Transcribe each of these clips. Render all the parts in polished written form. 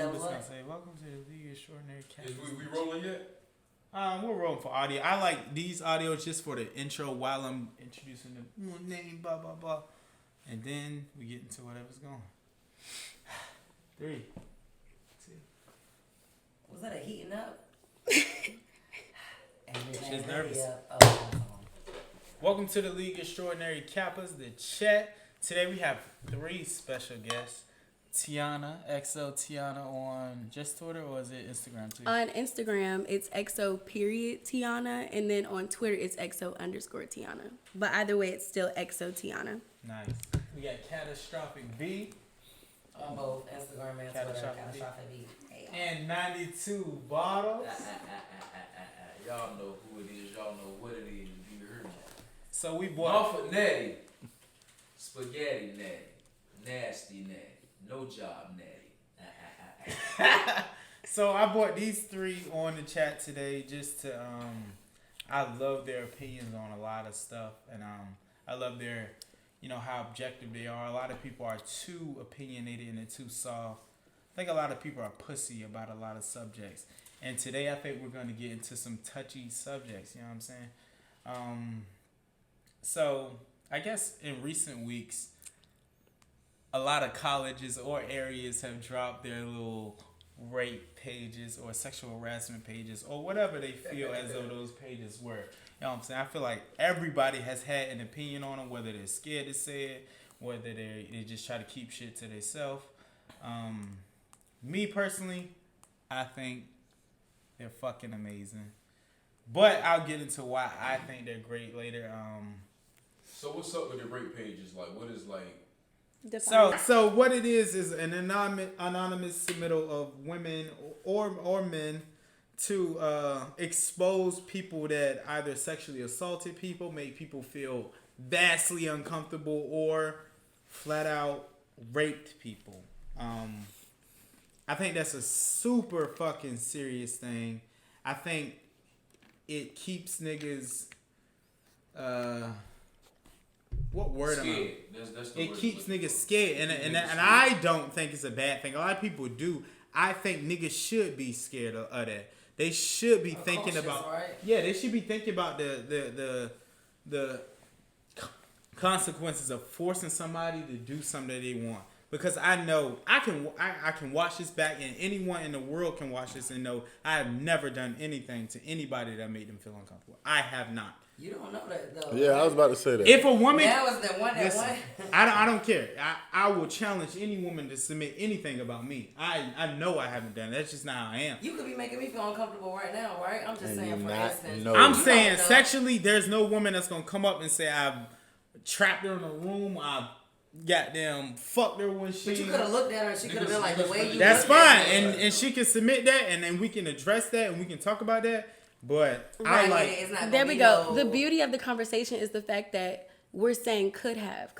I'm just gonna say, welcome to the League Extraordinary Cat. Is we rolling yet? We're rolling for audio. I like these audios just for the intro while I'm introducing the name, blah blah blah, and then we get into whatever's going. 3, 2. Was that a heating up? She's nervous. Welcome to the League Extraordinary Kappas, the chat. Today we have 3 special guests. Tiana, XO Tiana on just Twitter, or is it Instagram too? On Instagram, it's XO.Tiana, and then on Twitter, it's XO_Tiana. But either way, it's still XO Tiana. Nice. We got Catastrophic B. On both Instagram and Twitter, Catastrophic B. Hey, and 92 Bottles. Y'all know who it is. Y'all know what it is. You heard me. So we bought Norfolk Natty, Spaghetti Natty, Nasty Natty, No Job Natty. So I brought these 3 on the chat today just to I love their opinions on a lot of stuff, and I love their, you know, how objective they are. A lot of people are too opinionated and they're too soft. I think a lot of people are pussy about a lot of subjects. And today I think we're going to get into some touchy subjects, you know what I'm saying? So I guess in recent weeks, a lot of colleges or areas have dropped their little rape pages or sexual harassment pages or whatever they feel as though those pages were. You know what I'm saying? I feel like everybody has had an opinion on them, whether they're scared to say it, whether they just try to keep shit to themselves. Me personally, I think they're fucking amazing. But I'll get into why I think they're great later. So what's up with the rape pages? Like, what is like? So what it is an anonymous submittal of women or men to expose people that either sexually assaulted people, made people feel vastly uncomfortable, or flat out raped people. I think that's a super fucking serious thing. I think it keeps niggas what word am I? That's the word. It keeps niggas scared, and I don't think it's a bad thing. A lot of people do. I think niggas should be scared of that. They should be thinking about, right? Yeah, they should be thinking about the consequences of forcing somebody to do something that they want. Because I know I can watch this back, and anyone in the world can watch this and know I have never done anything to anybody that made them feel uncomfortable. I have not. You don't know that though. Yeah, I was about to say that. If a woman, that was the one that listen, won. I don't care. I will challenge any woman to submit anything about me. I know I haven't done it. That's just not how I am. You could be making me feel uncomfortable right now, right? I'm just And saying, you for not instance. know. I'm You saying don't know. sexually, there's no woman that's gonna come up and say I've trapped her in a room. I goddamn fucked her when she. But you could have looked at her and she could have been like, the way you. That's looked at fine, her. and she can submit that, and then we can address that, and we can talk about that. But I Right, like. it's not gonna There we be go. no- The beauty of the conversation is the fact that we're saying could have.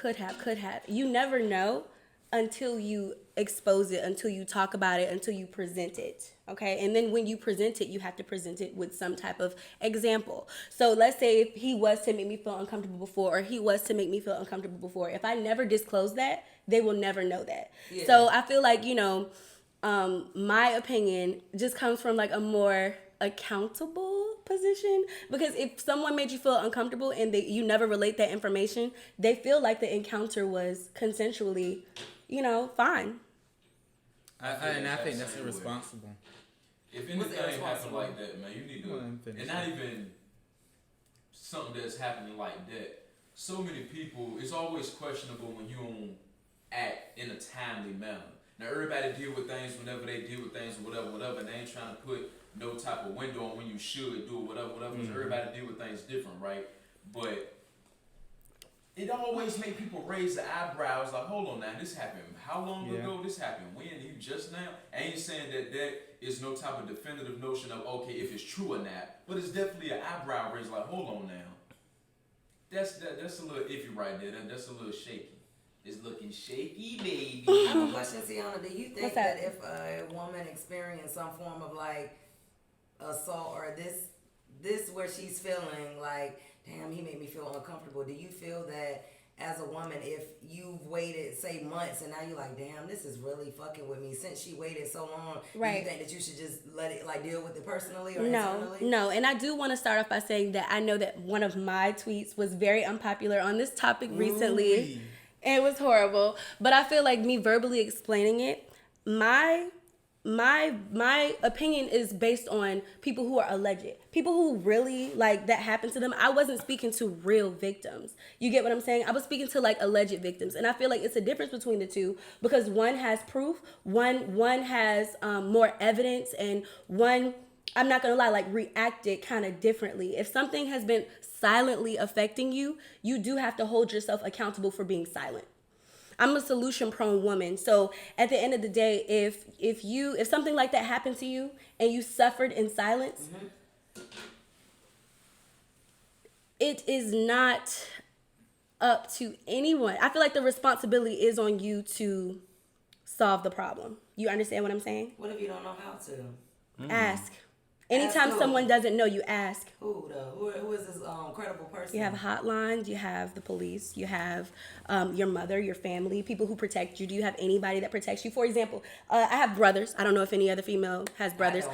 You never know until you expose it, until you talk about it, until you present it. Okay? And then when you present it, you have to present it with some type of example. So let's say if he was to make me feel uncomfortable before, or he was to make me feel uncomfortable before, if I never disclose that, they will never know that. Yeah. So I feel like, my opinion just comes from like a more accountable position, because if someone made you feel uncomfortable and you never relate that information, they feel like the encounter was consensually, fine. I think that's irresponsible. If anything happened like that, man, you need to, and not even something that's happening like that. So many people, it's always questionable when you don't act in a timely manner. Now, everybody deal with things whenever they deal with things, whatever, and they ain't trying to put no type of window on when you should do it, whatever. Because everybody deal with things different, right? But it always make people raise the eyebrows, like, hold on now, this happened how long ago this happened? When? You just now? I ain't saying that is no type of definitive notion of, okay, if it's true or not, but it's definitely an eyebrow raise, like, hold on now. That's a little iffy right there. That's a little shaky. It's looking shaky, baby. I have a question, Tiana. Do you think What's that that? if a woman experienced some form of like assault or this where she's feeling like, damn, he made me feel uncomfortable, do you feel that as a woman, if you've waited, say, months, and now you're like, damn, this is really fucking with me. Since she waited so long, right. do you think that you should just let it, like, deal with it personally or internally? No. And I do want to start off by saying that I know that one of my tweets was very unpopular on this topic recently. It was horrible. But I feel like me verbally explaining it, my opinion is based on people who are alleged. People who really, like, that happened to them. I wasn't speaking to real victims. You get what I'm saying? I was speaking to, like, alleged victims. And I feel like it's a difference between the two because one has proof, one has more evidence, and one, I'm not going to lie, like, reacted kind of differently. If something has been silently affecting you, you do have to hold yourself accountable for being silent. I'm a solution-prone woman, so at the end of the day, if something like that happened to you and you suffered in silence, it is not up to anyone. I feel like the responsibility is on you to solve the problem. You understand what I'm saying? What if you don't know how to? Ask. Anytime someone doesn't know, you ask. Who though? Who is this credible person? You have hotlines, you have the police, you have your mother, your family, people who protect you. Do you have anybody that protects you? For example, I have brothers. I don't know if any other female has brothers.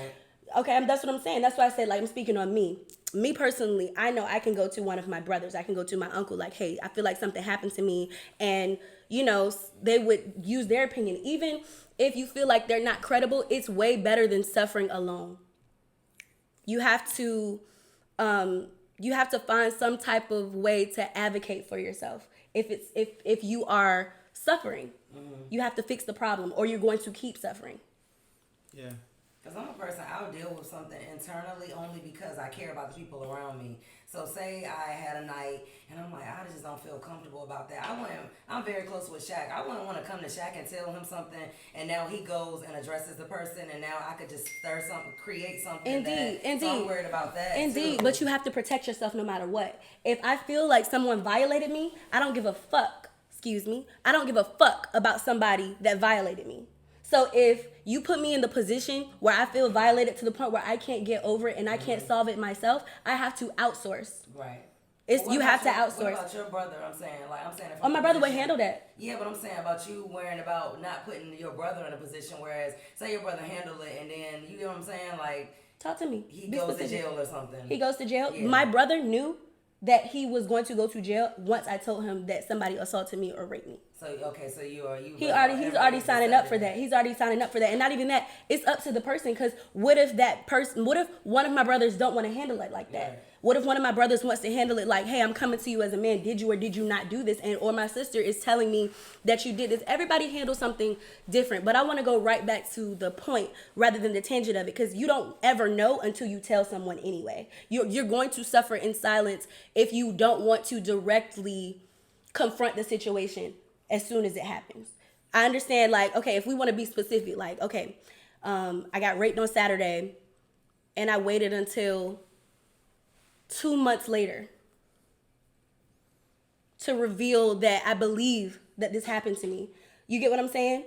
Okay, that's what I'm saying. That's why I said, like, I'm speaking on me. Me personally, I know I can go to one of my brothers. I can go to my uncle, like, hey, I feel like something happened to me. And, you know, they would use their opinion. Even if you feel like they're not credible, it's way better than suffering alone. You have to find some type of way to advocate for yourself. If you are suffering, you have to fix the problem, or you're going to keep suffering. Yeah. Because I'm a person, I'll deal with something internally only because I care about the people around me. So say I had a night and I'm like, I just don't feel comfortable about that. I'm very close with Shaq. I wouldn't want to come to Shaq and tell him something, and now he goes and addresses the person, and now I could just stir something, create something. Indeed. So I'm worried about that. Indeed, but you have to protect yourself no matter what. If I feel like someone violated me, I don't give a fuck. I don't give a fuck about somebody that violated me. So if you put me in the position where I feel violated to the point where I can't get over it and I can't solve it myself, I have to outsource. Right. You have to outsource. What about your brother? I'm saying. Oh, my brother would handle that. Yeah, but I'm saying about you worrying about not putting your brother in a position, whereas say your brother handled it and then, you know what I'm saying? Like, talk to me. He goes to jail or something. He goes to jail. Yeah. My brother knew that he was going to go to jail once I told him that somebody assaulted me or raped me. So he's already signing up for that. He's already signing up for that. And not even that, it's up to the person, because what if one of my brothers don't want to handle it like that? Yeah. What if one of my brothers wants to handle it like, hey, I'm coming to you as a man. Did you or did you not do this? Or my sister is telling me that you did this. Everybody handles something different. But I want to go right back to the point rather than the tangent of it, because you don't ever know until you tell someone anyway. You're going to suffer in silence if you don't want to directly confront the situation as soon as it happens. I understand, like, okay, if we want to be specific, like, okay, I got raped on Saturday and I waited until 2 months later to reveal that I believe that this happened to me. You get what I'm saying?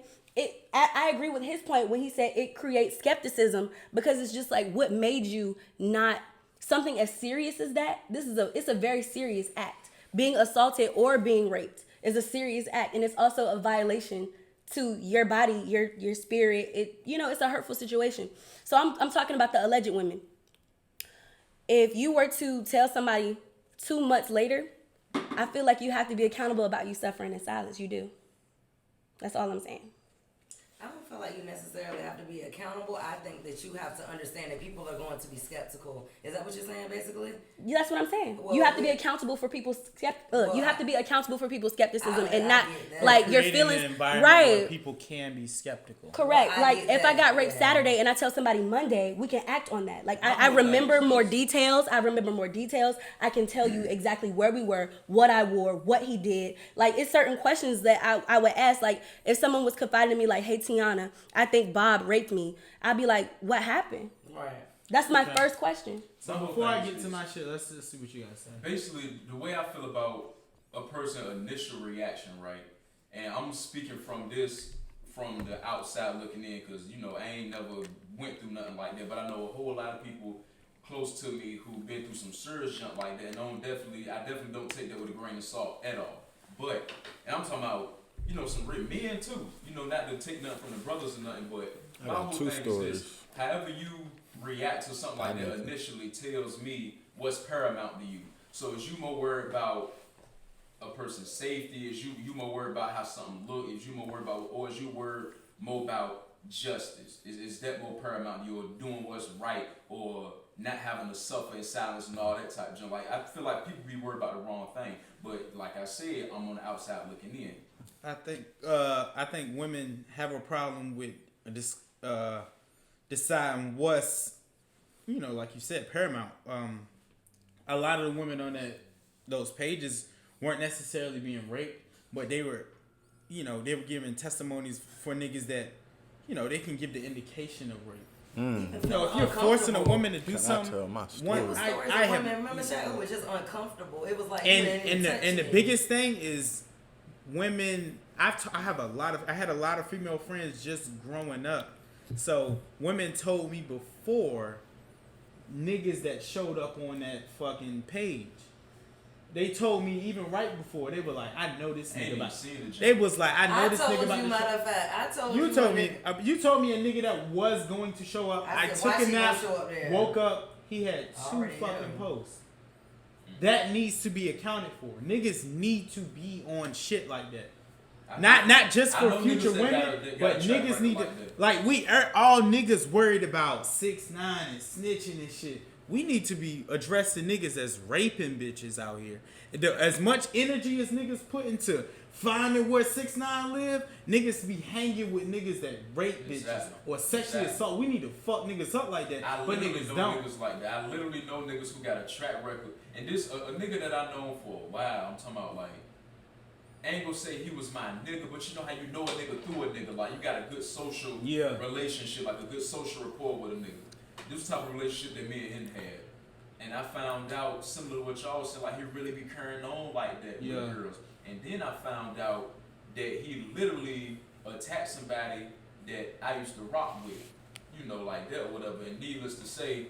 I agree with his point when he said it creates skepticism, because it's just like, what made you not something as serious as that? It's a very serious act. Being assaulted or being raped is a serious act, and it's also a violation to your body, your spirit. It's a hurtful situation. So I'm talking about the alleged women. If you were to tell somebody 2 months later, I feel like you have to be accountable about you suffering in silence. You do. That's all I'm saying. I don't feel like you necessarily have to be accountable. I think that you have to understand that people are going to be skeptical. Is that what you're saying, basically? Yeah, that's what I'm saying. Well, you have to be accountable for people's you have to be accountable for people's skepticism and not like your feelings. An environment where people can be skeptical. Correct. Well, like if I got raped Saturday and I tell somebody Monday, we can act on that. Like I remember more details. I can tell you exactly where we were, what I wore, what he did. Like, it's certain questions that I would ask. Like, if someone was confiding to me, like, hey, Tiana, I think Bob raped me, I'd be like, what happened? Right. That's my first question. So before I get to my shit, let's just see what you guys say. Basically, the way I feel about a person's initial reaction, right? And I'm speaking from the outside looking in, because, I ain't never went through nothing like that, but I know a whole lot of people close to me who've been through some serious junk like that, and I definitely don't take that with a grain of salt at all. But, and I'm talking about, you know, some real men too. You know, not to take nothing from the brothers or nothing, but my whole thing is this: however you react to something like that initially tells me what's paramount to you. So is you more worried about a person's safety? Is you more worried about how something look? Is you more worried about, or is you worried more about justice? Is that more paramount to you, or doing what's right, or not having to suffer in silence and all that type of junk? Like, I feel like people be worried about the wrong thing, but like I said, I'm on the outside looking in. I think women have a problem with deciding what's, you know, like you said, paramount. A lot of the women on those pages weren't necessarily being raped, but they were, you know, they were giving testimonies for niggas that, you know, they can give the indication of rape. You know, if you're forcing a woman to do something, remember that it was just uncomfortable. It was like, and the biggest thing is women. I had a lot of female friends just growing up, so women told me before niggas that showed up on that fucking page. They told me even right before, they were like, I know this nigga about. They was like, I know this nigga about. Matter of fact, I told you. You told me a nigga that was going to show up. I took a nap, woke up, he had two fucking posts. That needs to be accounted for. Niggas need to be on shit like that. Not just for future women, but niggas need to, like, we are all niggas worried about 6ix9ine and snitching and shit. We need to be addressing niggas as raping bitches out here. As much energy as niggas put into finding where 6ix9ine live, niggas be hanging with niggas that rape bitches or sexually assault. We need to fuck niggas up like that, but niggas don't. Niggas like that. I literally know niggas who got a track record. And this, a nigga that I known for a while, I'm talking about, like, I ain't gonna say he was my nigga, but you know how you know a nigga through a nigga. Like, you got a good social relationship, like a good social rapport with a nigga. This type of relationship that me and him had. And I found out, similar to what y'all said, like, he really be carrying on like that with girls. And then I found out that he literally attacked somebody that I used to rock with, you know, like that or whatever. And needless to say,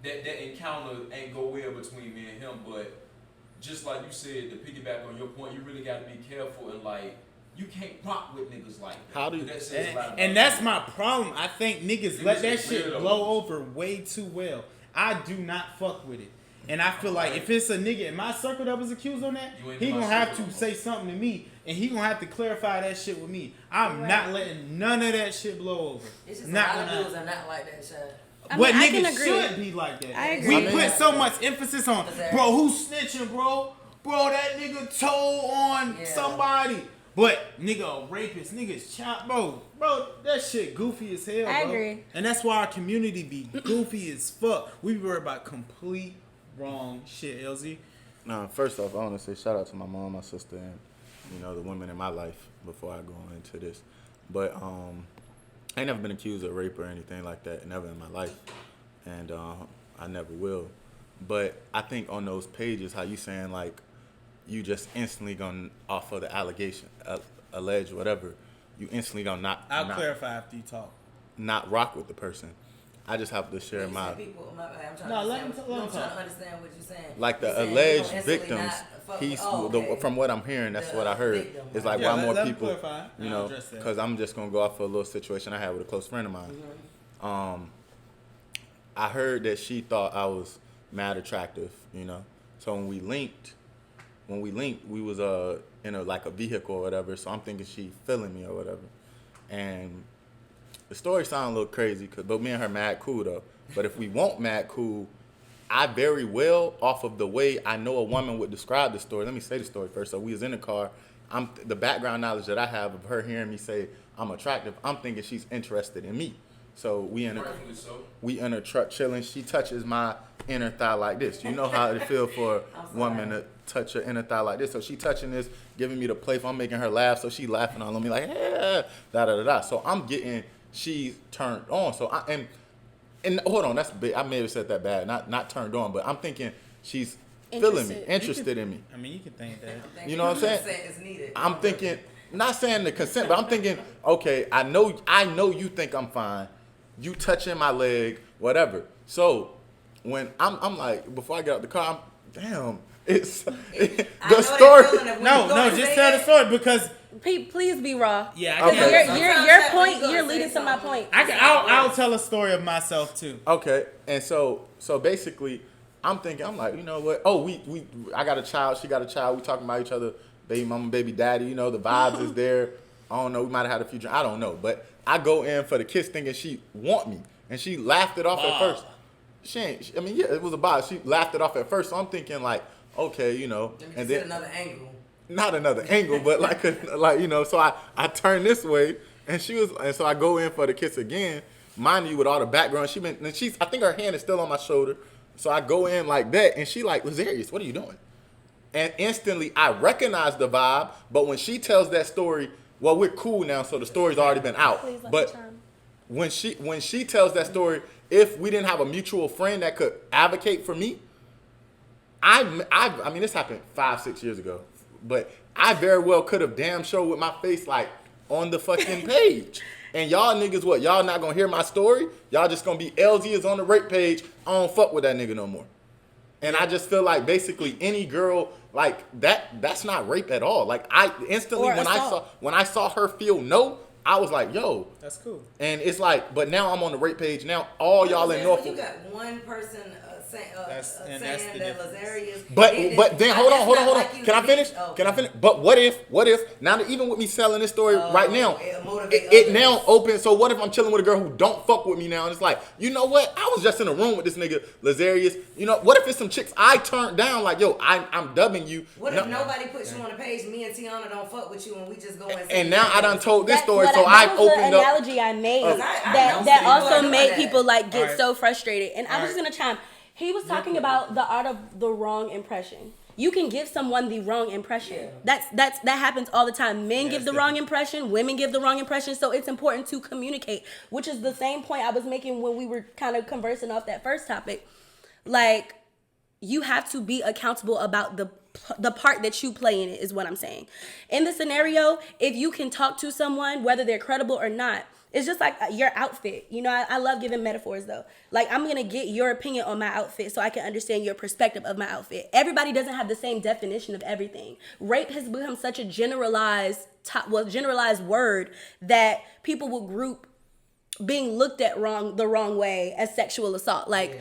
that encounter ain't go well between me and him. But just like you said, to piggyback on your point, you really got to be careful and, like, you can't rock with niggas like that. How do you? And that's my problem. I think niggas let that shit blow over way too well. I do not fuck with it. And I feel like if it's a nigga in my circle that was accused on that, he gonna have to say something to me, and he gonna have to clarify that shit with me. I'm not letting none of that shit blow over. It's just not a lot of dudes are not like that shit. What niggas should be like that. I agree. We put so much emphasis on, bro, who's snitching, bro? Bro, that nigga told on somebody. But nigga, a rapist, niggas chop, bro, that shit goofy as hell, bro. I agree. And that's why our community be goofy as fuck. We worry about complete wrong shit, LZ. No, first off, I want to say shout out to my mom, my sister, and, you know, the women in my life before I go into this. But I ain't never been accused of rape or anything like that, never in my life, and I never will. But I think on those pages, how you saying, like, you just instantly gonna, off of the allegation, allege whatever, you instantly gonna not. I'll clarify after you talk. Not rock with the person. I just have to share my. I'm trying to understand what you're saying. Like the alleged victims, from what I'm hearing, that's what I heard. It's like why more people, clarify. You know, because I'm just gonna go off of a little situation I had with a close friend of mine. Mm-hmm. I heard that she thought I was mad attractive, you know. So when we linked, we was in a vehicle or whatever. So I'm thinking she feeling me or whatever. And the story sounds a little crazy, but me and her mad cool though. But if we want mad cool, I very well, off of the way I know a woman would describe the story. Let me say the story first. So we was in the car. The background knowledge that I have of her hearing me say I'm attractive, I'm thinking she's interested in me. So we in a truck chilling. She touches my inner thigh like this. You know how it feel for a woman to touch her inner thigh like this. So she touching this, giving me the playful. I'm making her laugh, so she laughing on me like, yeah, da da da da. So I'm getting, she's turned on. So and hold on, that's big. I may have said that bad. Not turned on, but I'm thinking she's feeling me, interested in me. I mean, you can think that. You know what I'm saying? I'm thinking, not saying the consent, but I'm thinking, okay, I know you think I'm fine. You touching my leg, whatever. So when I'm like, before I get out the car, damn, it's the story. No, just tell the story because. Please be raw. Yeah, okay. Your point. You're leading to my point. I'll tell a story of myself too. Okay, and so basically, I'm like, you know what? Oh, I got a child. She got a child. We talking about each other, baby mama, baby daddy. You know, the vibes is there. I don't know. We might have had a few drinks. I don't know, but I go in for the kiss thinking she want me, and she laughed it off at first. She ain't. I mean, yeah, it was a vibe. She laughed it off at first, so I'm thinking like, okay, you know, and then another angle. Not another angle, but like you know, so I turn this way, and so I go in for the kiss again. Mind you, with all the background, I think her hand is still on my shoulder, so I go in like that, and she like, Lazarius, what are you doing? And instantly, I recognize the vibe, but when she tells that story, well, we're cool now, so the story's already been out. But when she tells that story, if we didn't have a mutual friend that could advocate for me, I mean, this happened 5-6 years ago. But I very well could have damn sure with my face like on the fucking page. And y'all niggas what? Y'all not gonna hear my story? Y'all just gonna be LZ is on the rape page. I don't fuck with that nigga no more. And I just feel like basically any girl like that's not rape at all. Like I instantly when I saw her feel no, I was like, yo. That's cool. And it's like, but now I'm on the rape page. Now all y'all in Norfolk. You got one person saying that Lazarius. But then hold on. Like can I finish? Okay. Can I finish? But what if now that even with me selling this story right now, it now opens. So what if I'm chilling with a girl who don't fuck with me now, and it's like, you know what? I was just in a room with this nigga Lazarius. You know what if it's some chicks I turned down? Like yo, I'm dubbing you. What if nobody puts you on the page? Me and Tiana don't fuck with you, and we just go and now I done told this story, so I've opened up. Analogy I made that also made people like get so frustrated, and I'm just gonna chime. He was talking about the art of the wrong impression. You can give someone the wrong impression. Yeah. That happens all the time. Men give the wrong impression. Women give the wrong impression. So it's important to communicate, which is the same point I was making when we were kind of conversing off that first topic. Like, you have to be accountable about the part that you play in it is what I'm saying. In the scenario, if you can talk to someone, whether they're credible or not, it's just like your outfit. You know, I love giving metaphors though. Like I'm going to get your opinion on my outfit so I can understand your perspective of my outfit. Everybody doesn't have the same definition of everything. Rape has become such a generalized word that people will group being looked at the wrong way as sexual assault. Like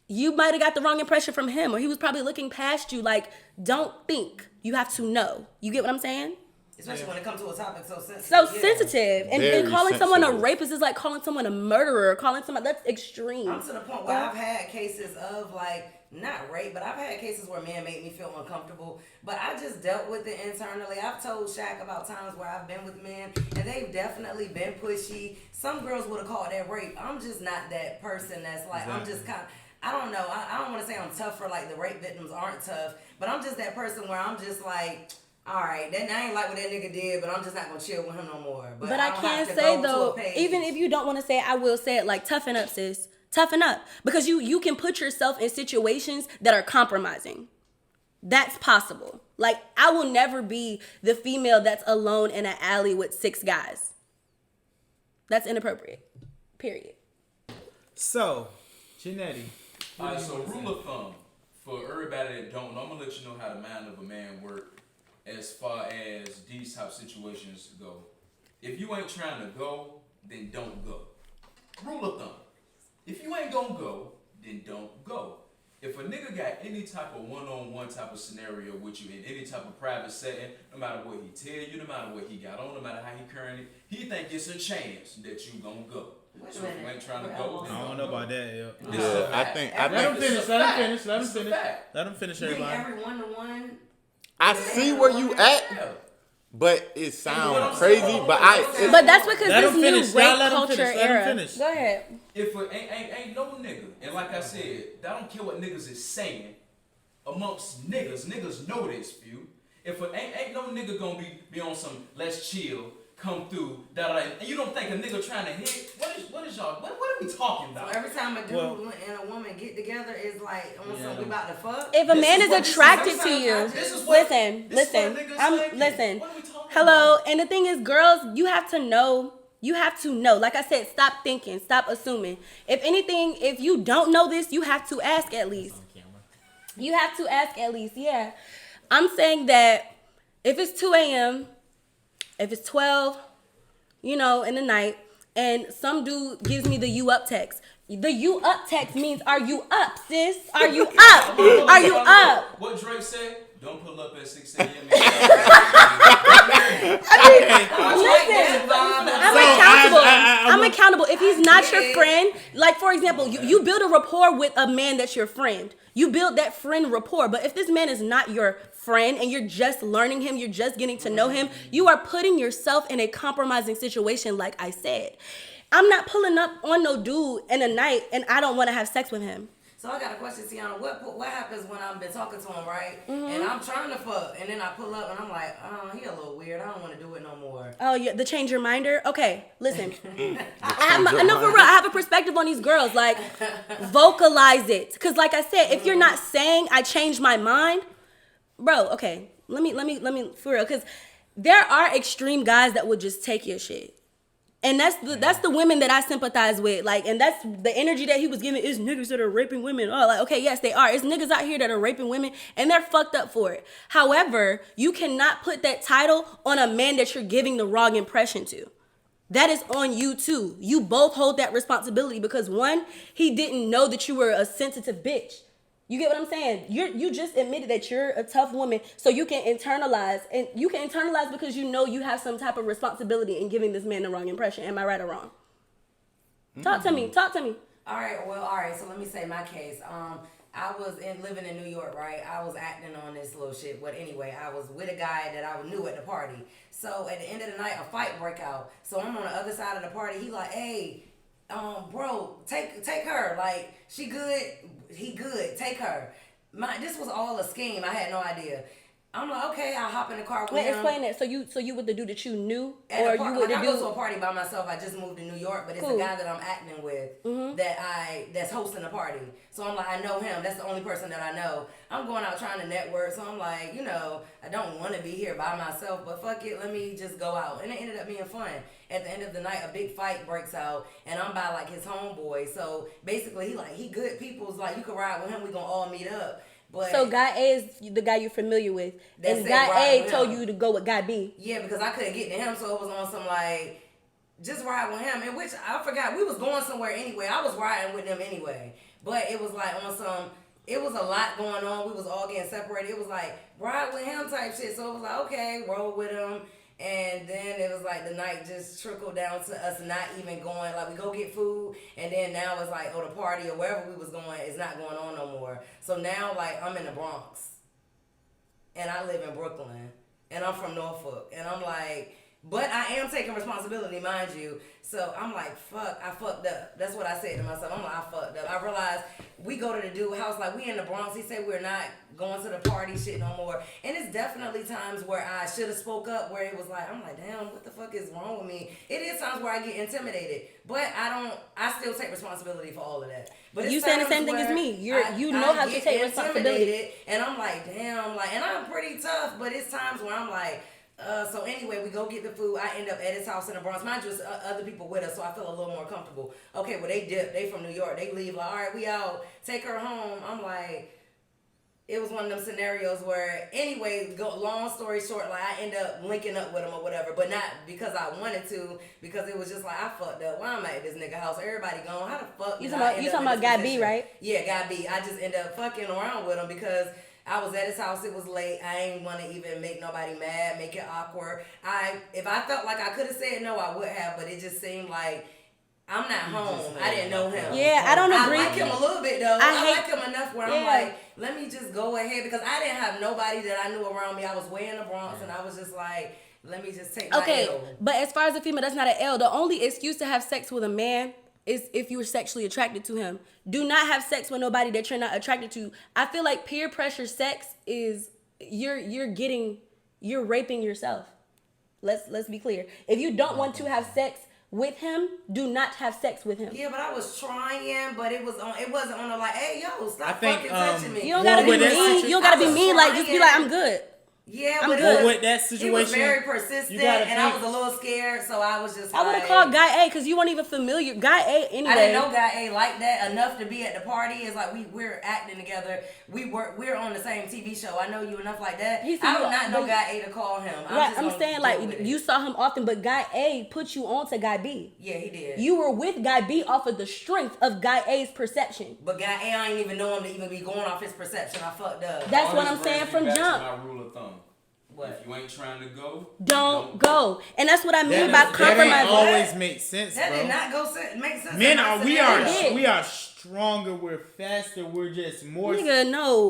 you might have got the wrong impression from him, or he was probably looking past you. Like, don't think. You have to know. You get what I'm saying? Especially when it comes to a topic so sensitive. Sensitive. And calling someone a rapist is like calling someone a murderer. Calling someone, that's extreme. I'm to the point where I've had cases of like, not rape, but I've had cases where men made me feel uncomfortable. But I just dealt with it internally. I've told Shaq about times where I've been with men and they've definitely been pushy. Some girls would have called that rape. I'm just not that person that's like, I'm just kind of, I don't know. I don't want to say I'm tough for like the rape victims aren't tough, but I'm just that person where I'm just like, all right, then I ain't like what that nigga did, but I'm just not gonna chill with him no more. But I can't say though, even if you don't want to say it, I will say it like toughen up, sis. Toughen up. Because you can put yourself in situations that are compromising. That's possible. Like I will never be the female that's alone in an alley with 6 guys. That's inappropriate. Period. So, Janetti. Alright, so rule of thumb for everybody that don't know, I'm gonna let you know how the mind of a man works. As far as these type situations go, if you ain't trying to go, then don't go. Rule of thumb. If you ain't gonna go, then don't go. If a nigga got any type of one-on-one type of scenario with you in any type of private setting, no matter what he tell you, no matter what he got on, no matter how he currently, he think it's a chance that you gonna go. So if you ain't trying to go, I don't know about that. Yeah, I think. Let him finish. Let him finish. Everybody. Every one-to-one. I see where you at, but it sounds crazy. But that's because this new rape culture era. Go ahead. If it ain't no nigga, and like I said, I don't care what niggas is saying. Amongst niggas know this, few. If it ain't no nigga gonna be on some let's chill, come through, and you don't think a nigga trying to hit? What is y'all? What are we talking about? So every time a dude and a woman get together, is like on some we about to fuck. If a man is attracted to you, listen. Hello, and the thing is, girls, you have to know. You have to know. Like I said, stop thinking, stop assuming. If anything, if you don't know this, you have to ask at least. You have to ask at least, yeah. I'm saying that if it's 2 a.m., if it's 12, in the night, and some dude gives me the you up text. The you up text means, are you up, sis? Are you up? Are you up? What Drake said? Don't pull up at 6 a.m. I'm accountable. If he's not your friend, like for example, you build a rapport with a man that's your friend. You build that friend rapport. But if this man is not your friend and you're just learning him, you're just getting to know him, you are putting yourself in a compromising situation, like I said. I'm not pulling up on no dude in a night and I don't want to have sex with him. So I got a question, Tiana. What happens when I've been talking to him, right? Mm-hmm. And I'm trying to fuck, and then I pull up, and I'm like, oh, he a little weird. I don't want to do it no more. Oh, yeah, the change your minder? Okay, listen. I have a perspective on these girls. Like, vocalize it. Because like I said, if you're not saying I changed my mind, bro, okay, let me, for real. Because there are extreme guys that would just take your shit. And that's the women that I sympathize with. Like, and that's the energy that he was giving is niggas that are raping women. Oh, like, okay, yes, they are. It's niggas out here that are raping women and they're fucked up for it. However, you cannot put that title on a man that you're giving the wrong impression to. That is on you too. You both hold that responsibility because one, he didn't know that you were a sensitive bitch. You get what I'm saying? You just admitted that you're a tough woman, so you can internalize, and you can internalize because you know you have some type of responsibility in giving this man the wrong impression. Am I right or wrong? Mm-hmm. Talk to me. All right. So let me say my case. I was living in New York, right? I was acting on this little shit. But anyway, I was with a guy that I knew at the party. So at the end of the night, a fight broke out. So I'm on the other side of the party. He like, hey, bro, take her. Like, she good. He good. Take her. This was all a scheme. I had no idea. I'm like, okay, I'll hop in the car with him. Explain that. So you with the dude that you knew? Or you with the dude? I go to a party by myself. I just moved to New York, but it's a guy that I'm acting with that's hosting a party. So I'm like, I know him. That's the only person that I know. I'm going out trying to network. So I'm like, I don't want to be here by myself, but fuck it. Let me just go out. And it ended up being fun. At the end of the night, a big fight breaks out, and I'm by like his homeboy. So basically, he good people's like, you can ride with him. We gonna all meet up. But so guy A is the guy you're familiar with, and guy A told you to go with guy B. Yeah, because I couldn't get to him, so it was on some like, just ride with him. And which I forgot, we was going somewhere anyway. I was riding with them anyway, but it was like on some. It was a lot going on. We was all getting separated. It was like ride with him type shit. So it was like, okay, roll with him. And then it was like the night just trickled down to us not even going, like we go get food, and then now it's like, the party or wherever we was going is not going on no more. So now like I'm in the Bronx, and I live in Brooklyn, and I'm from Norfolk, and I'm like, but I am taking responsibility, mind you. So I'm like, fuck, I fucked up. That's what I said to myself. I'm like, I fucked up. I realized we go to the dude's house, like we in the Bronx. He said we're not going to the party shit no more. And it's definitely times where I should have spoke up, where it was like, I'm like, damn, what the fuck is wrong with me? It is times where I get intimidated, but I still take responsibility for all of that. But you saying the same thing as me. You know how to take responsibility. And I'm like, damn, like, and I'm pretty tough, but it's times where I'm like, so anyway, we go get the food. I end up at his house in the Bronx. Mind you, other people with us, so I feel a little more comfortable. Okay, well, they dip. They from New York. They leave. Like, all right, we out. Take her home. I'm like, it was one of them scenarios where, anyway, long story short, like, I end up linking up with him or whatever, but not because I wanted to, because it was just like, I fucked up. Why am I at this nigga house? Everybody gone. How the fuck? You talking about guy B, right? Yeah, guy B. I just end up fucking around with him because I was at his house. It was late. I ain't want to even make nobody mad, make it awkward. If I felt like I could have said no, I would have, but it just seemed like I'm not home. I didn't know him. Yeah, I don't agree. I like him a little bit though. I like him enough where I'm like, let me just go ahead, because I didn't have nobody that I knew around me. I was way in the Bronx, and I was just like, let me just take my L. But as far as a female, that's not an L. The only excuse to have sex with a man is if you were sexually attracted to him. Do not have sex with nobody that you're not attracted to. I feel like peer pressure sex is you're raping yourself. Let's be clear. If you don't want to have sex with him, do not have sex with him. Yeah, but I was trying, but it wasn't on the like, hey yo, stop fucking touching me. You don't gotta be mean. You don't gotta be mean. Like, just be like, I'm good. Yeah, I'm but good. with that situation, he was very persistent, and I was a little scared, so I was just. I would have called Guy A because you weren't even familiar. Guy A anyway. I didn't know Guy A like that enough to be at the party. It's like we're acting together. We're on the same TV show. I know you enough like that. I do not know Guy A to call him. I'm saying like you saw him often, but Guy A put you on to Guy B. Yeah, he did. You were with Guy B off of the strength of Guy A's perception. But Guy A, I ain't even know him to even be going off his perception. I fucked up. That's what I'm saying from jump. My rule of thumb. What? If you ain't trying to go, don't go. And that's what I mean by compromise. That always makes sense, that bro. Did not make sense. Men we are stronger, we're faster, we're just more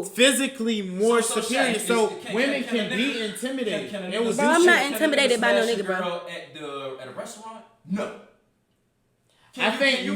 physically more superior. So women can be intimidated. Bro, I'm not intimidated by no nigga, bro. At a restaurant? No. Can you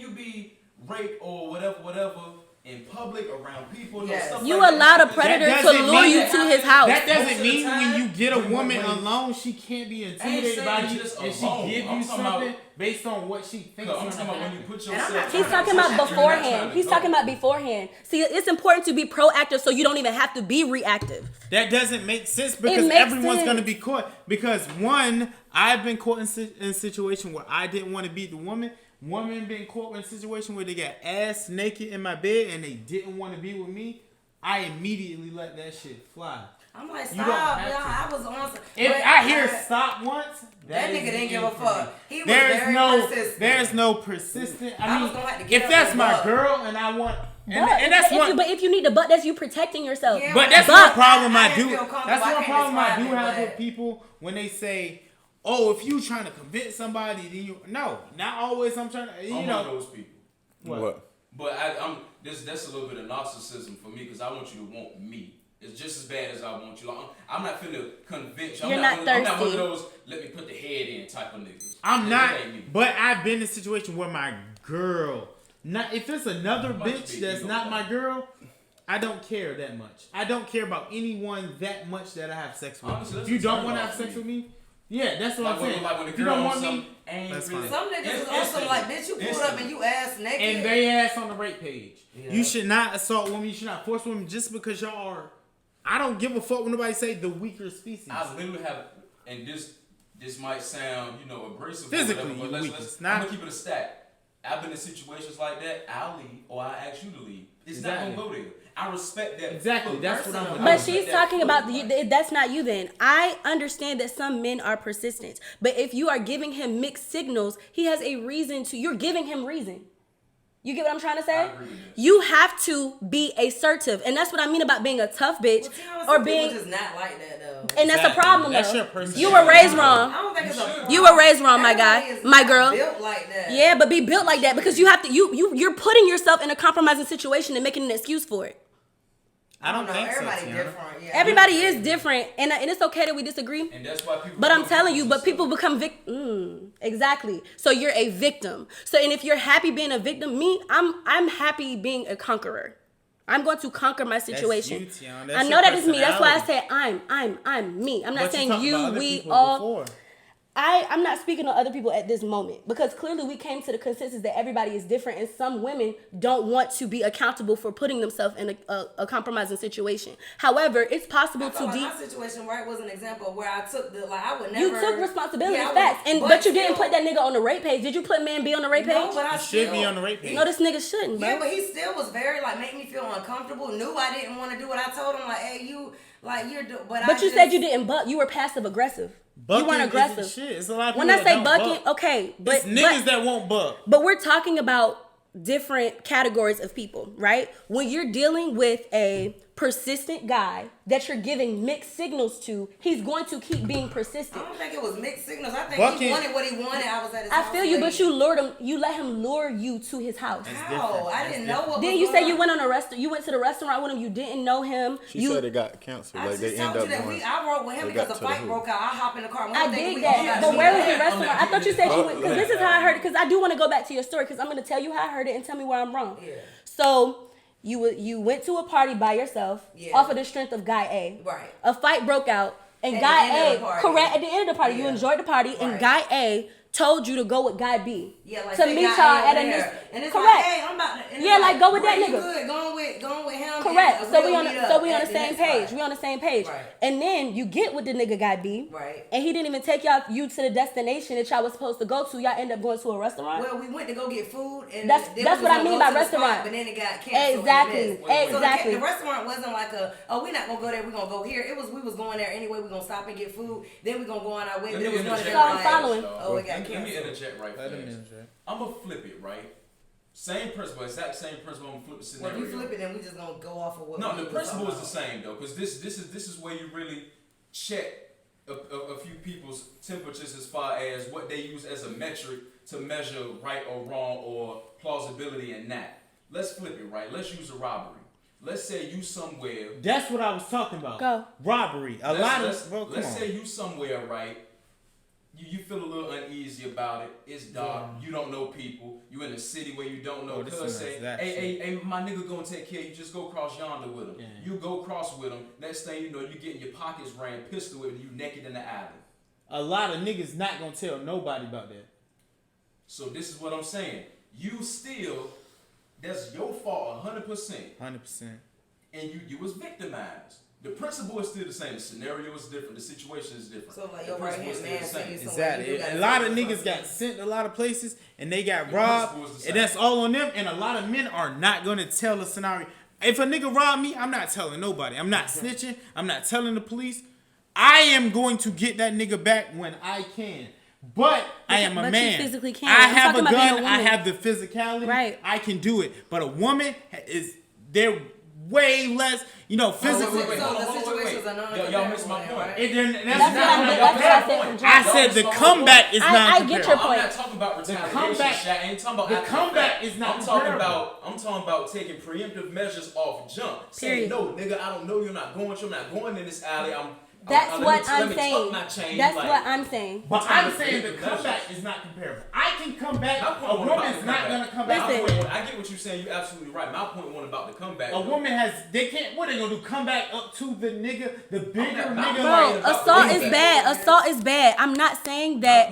be raped or whatever in public around people? Yes. Stuff you like allowed that. a predator to lure you to his house. That doesn't mean when you get a woman alone, she can't be intimidated by you and she give you something based on what she thinks. I'm talking about when you put yourself. He's talking about beforehand. He's talking about beforehand. See, it's important to be proactive so you don't even have to be reactive. That doesn't make sense because everyone's going to be caught. Because one, I've been caught in a situation where I didn't want to beat the woman. Women been caught in a situation where they got ass naked in my bed and they didn't want to be with me. I immediately let that shit fly. I'm like, stop, I was on. If I hear stop once, that nigga didn't give a fuck. He was very persistent. There's no persistent. I was gonna have to get if that's my girl and I want, and that's one. But if you need to butt, that's you protecting yourself. Yeah, but that's one problem I do. That's one problem I do have with people when they say, "Oh, if you trying to convince somebody, then you no, not always. I'm trying to, I'm one of those people. What? But that's a little bit of narcissism for me because I want you to want me. It's just as bad as I want you. Like, I'm not finna convince you. I'm not one of those let me put the head in type of niggas. I'm not. But I've been in a situation where my girl, not if it's another bitch that's not my girl, I don't care that much. I don't care about anyone that much that I have sex with. Honestly, if you don't want to have sex with me. Yeah, that's what I'm saying. Like when the you don't want me. That's fine. Some niggas is also like, bitch, you pulled up and you ass naked. And they ass on the rape page. Yeah. You should not assault women. You should not force women just because y'all are. I don't give a fuck when nobody say the weaker species. I literally have, and this might sound, abrasive. Physically, but I'm gonna keep it a stack. I've been in situations like that. I'll leave, or I ask you to leave. It's not gonna go there. I respect that. Exactly. That's what I'm. But she's talking about that's not you. Then I understand that some men are persistent, but if you are giving him mixed signals, he has a reason to. You're giving him reason. You get what I'm trying to say? You have to be assertive, and that's what I mean about being a tough bitch or being. Just not like that though. And that's a problem. That's though. your personality. You were raised wrong. I don't think it's a problem. You were raised wrong, my guy, my girl. Built like that. Yeah, but be built like that because you have to. You're putting yourself in a compromising situation and making an excuse for it. I don't think everybody so. Different. Yeah. Everybody is different, and it's okay that we disagree. And that's why people. But I'm telling you, people become exactly. So you're a victim. So and if you're happy being a victim, I'm happy being a conqueror. I'm going to conquer my situation. That's you, I know that is me. That's why I say I'm me. I'm not saying you, we, all. I'm not speaking on other people at this moment because clearly we came to the consensus that everybody is different and some women don't want to be accountable for putting themselves in a compromising situation. However, it's possible to my situation was an example of where I took I would never. You took responsibility, facts, but you didn't put that nigga on the rape page. Did you put man B on the rape page? No, but I should be on the rape page. No, this nigga shouldn't, bro. Yeah, but he still was very make me feel uncomfortable. Knew I didn't want to do what I told him. Hey, you you're. But you said you didn't buck. You were passive aggressive. Bucking you weren't aggressive. Shit. It's a lot of when I say bucking, okay, but it's niggas that won't buck. But we're talking about different categories of people, right? When you're dealing with a persistent guy that you're giving mixed signals to, he's going to keep being persistent. I don't think it was mixed signals. I think he wanted what he wanted. I was at his house. I feel you, but you lured him. You let him lure you to his house. How? I didn't know what. Then you say you went on a restaurant. You went to the restaurant with him. You didn't know him. She said it got canceled. They end up going. I rode with him because the fight broke out. I hop in the car. I did that. But where was the restaurant? I thought you said you went. Because this is how I heard it. Because I do want to go back to your story. Because I'm going to tell you how I heard it and tell me where I'm wrong. Yeah. So. You went to a party by yourself off of the strength of Guy A. Right. A fight broke out and Guy A, correct, at the end of the party, you enjoyed the party and Guy A told you to go with Guy B. Yeah, to meet y'all at a and it's correct. Hey, I'm about to, go with that nigga. Good, going with with him. Correct. So we on the same page. Spot. We on the same page. Right. And then you get with the nigga got beat. Right. And he didn't even take you to the destination that y'all was supposed to go to. Y'all end up going to a restaurant. Well, we went to go get food, and that's what I mean by restaurant. But then it got canceled. Exactly. So the restaurant wasn't like we're not gonna go there. We're gonna go here. We was going there anyway. We're gonna stop and get food. Then we're gonna go on our way. Let me interject. Following. Oh, it got canceled. Let me interject right fast. I'm gonna flip it, right? Same principle, exact same principle. I'm gonna flip the scenario. Well, if you flip it, then we just gonna go off of what. No, the principle is the same though, because this is where you really check a few people's temperatures as far as what they use as a metric to measure right or wrong or plausibility in that. Let's flip it, right? Let's use a robbery. Let's say you somewhere. That's what I was talking about. Go. Robbery. Let's say you somewhere, right? You feel a little uneasy about it. It's dark. Yeah. You don't know people. You in a city where you don't know. Cuz say, hey, my nigga gonna take care of you. Just go cross yonder with him. Yeah. You go cross with him. Next thing you know, you getting your pockets ran, pistol with you naked in the alley. A lot of niggas not gonna tell nobody about that. So this is what I'm saying. You still, that's your fault 100%. 100%. And you was victimized. The principle is still the same. The scenario is different. The situation is different. So like your right hand man saying exactly. A lot of niggas got sent a lot of places and they got robbed, and that's all on them. And a lot of men are not gonna tell the scenario. If a nigga robbed me, I'm not telling nobody. I'm not snitching. I'm not telling the police. I am going to get that nigga back when I can. But I am a man. You physically can't. I have a gun. I have the physicality. Right. I can do it. But a woman they're way less, physically. Y'all missed my point. I said the comeback is not. I get your point. I'm not talking about retaliation. I ain't talking about the comeback is not. I'm talking about taking preemptive measures off jump. Saying no, nigga, I don't know you're not going. You're not going in this alley. That's what I'm saying. That's what I'm saying. But I'm saying the comeback is not comparable. I can come back. A woman's not gonna come back. I get what you're saying. You're absolutely right. My point wasn't about the comeback. A woman they can't. What are they gonna do? Come back up to the nigga, the bigger nigga. Bro, assault is bad. Assault is bad. I'm not saying that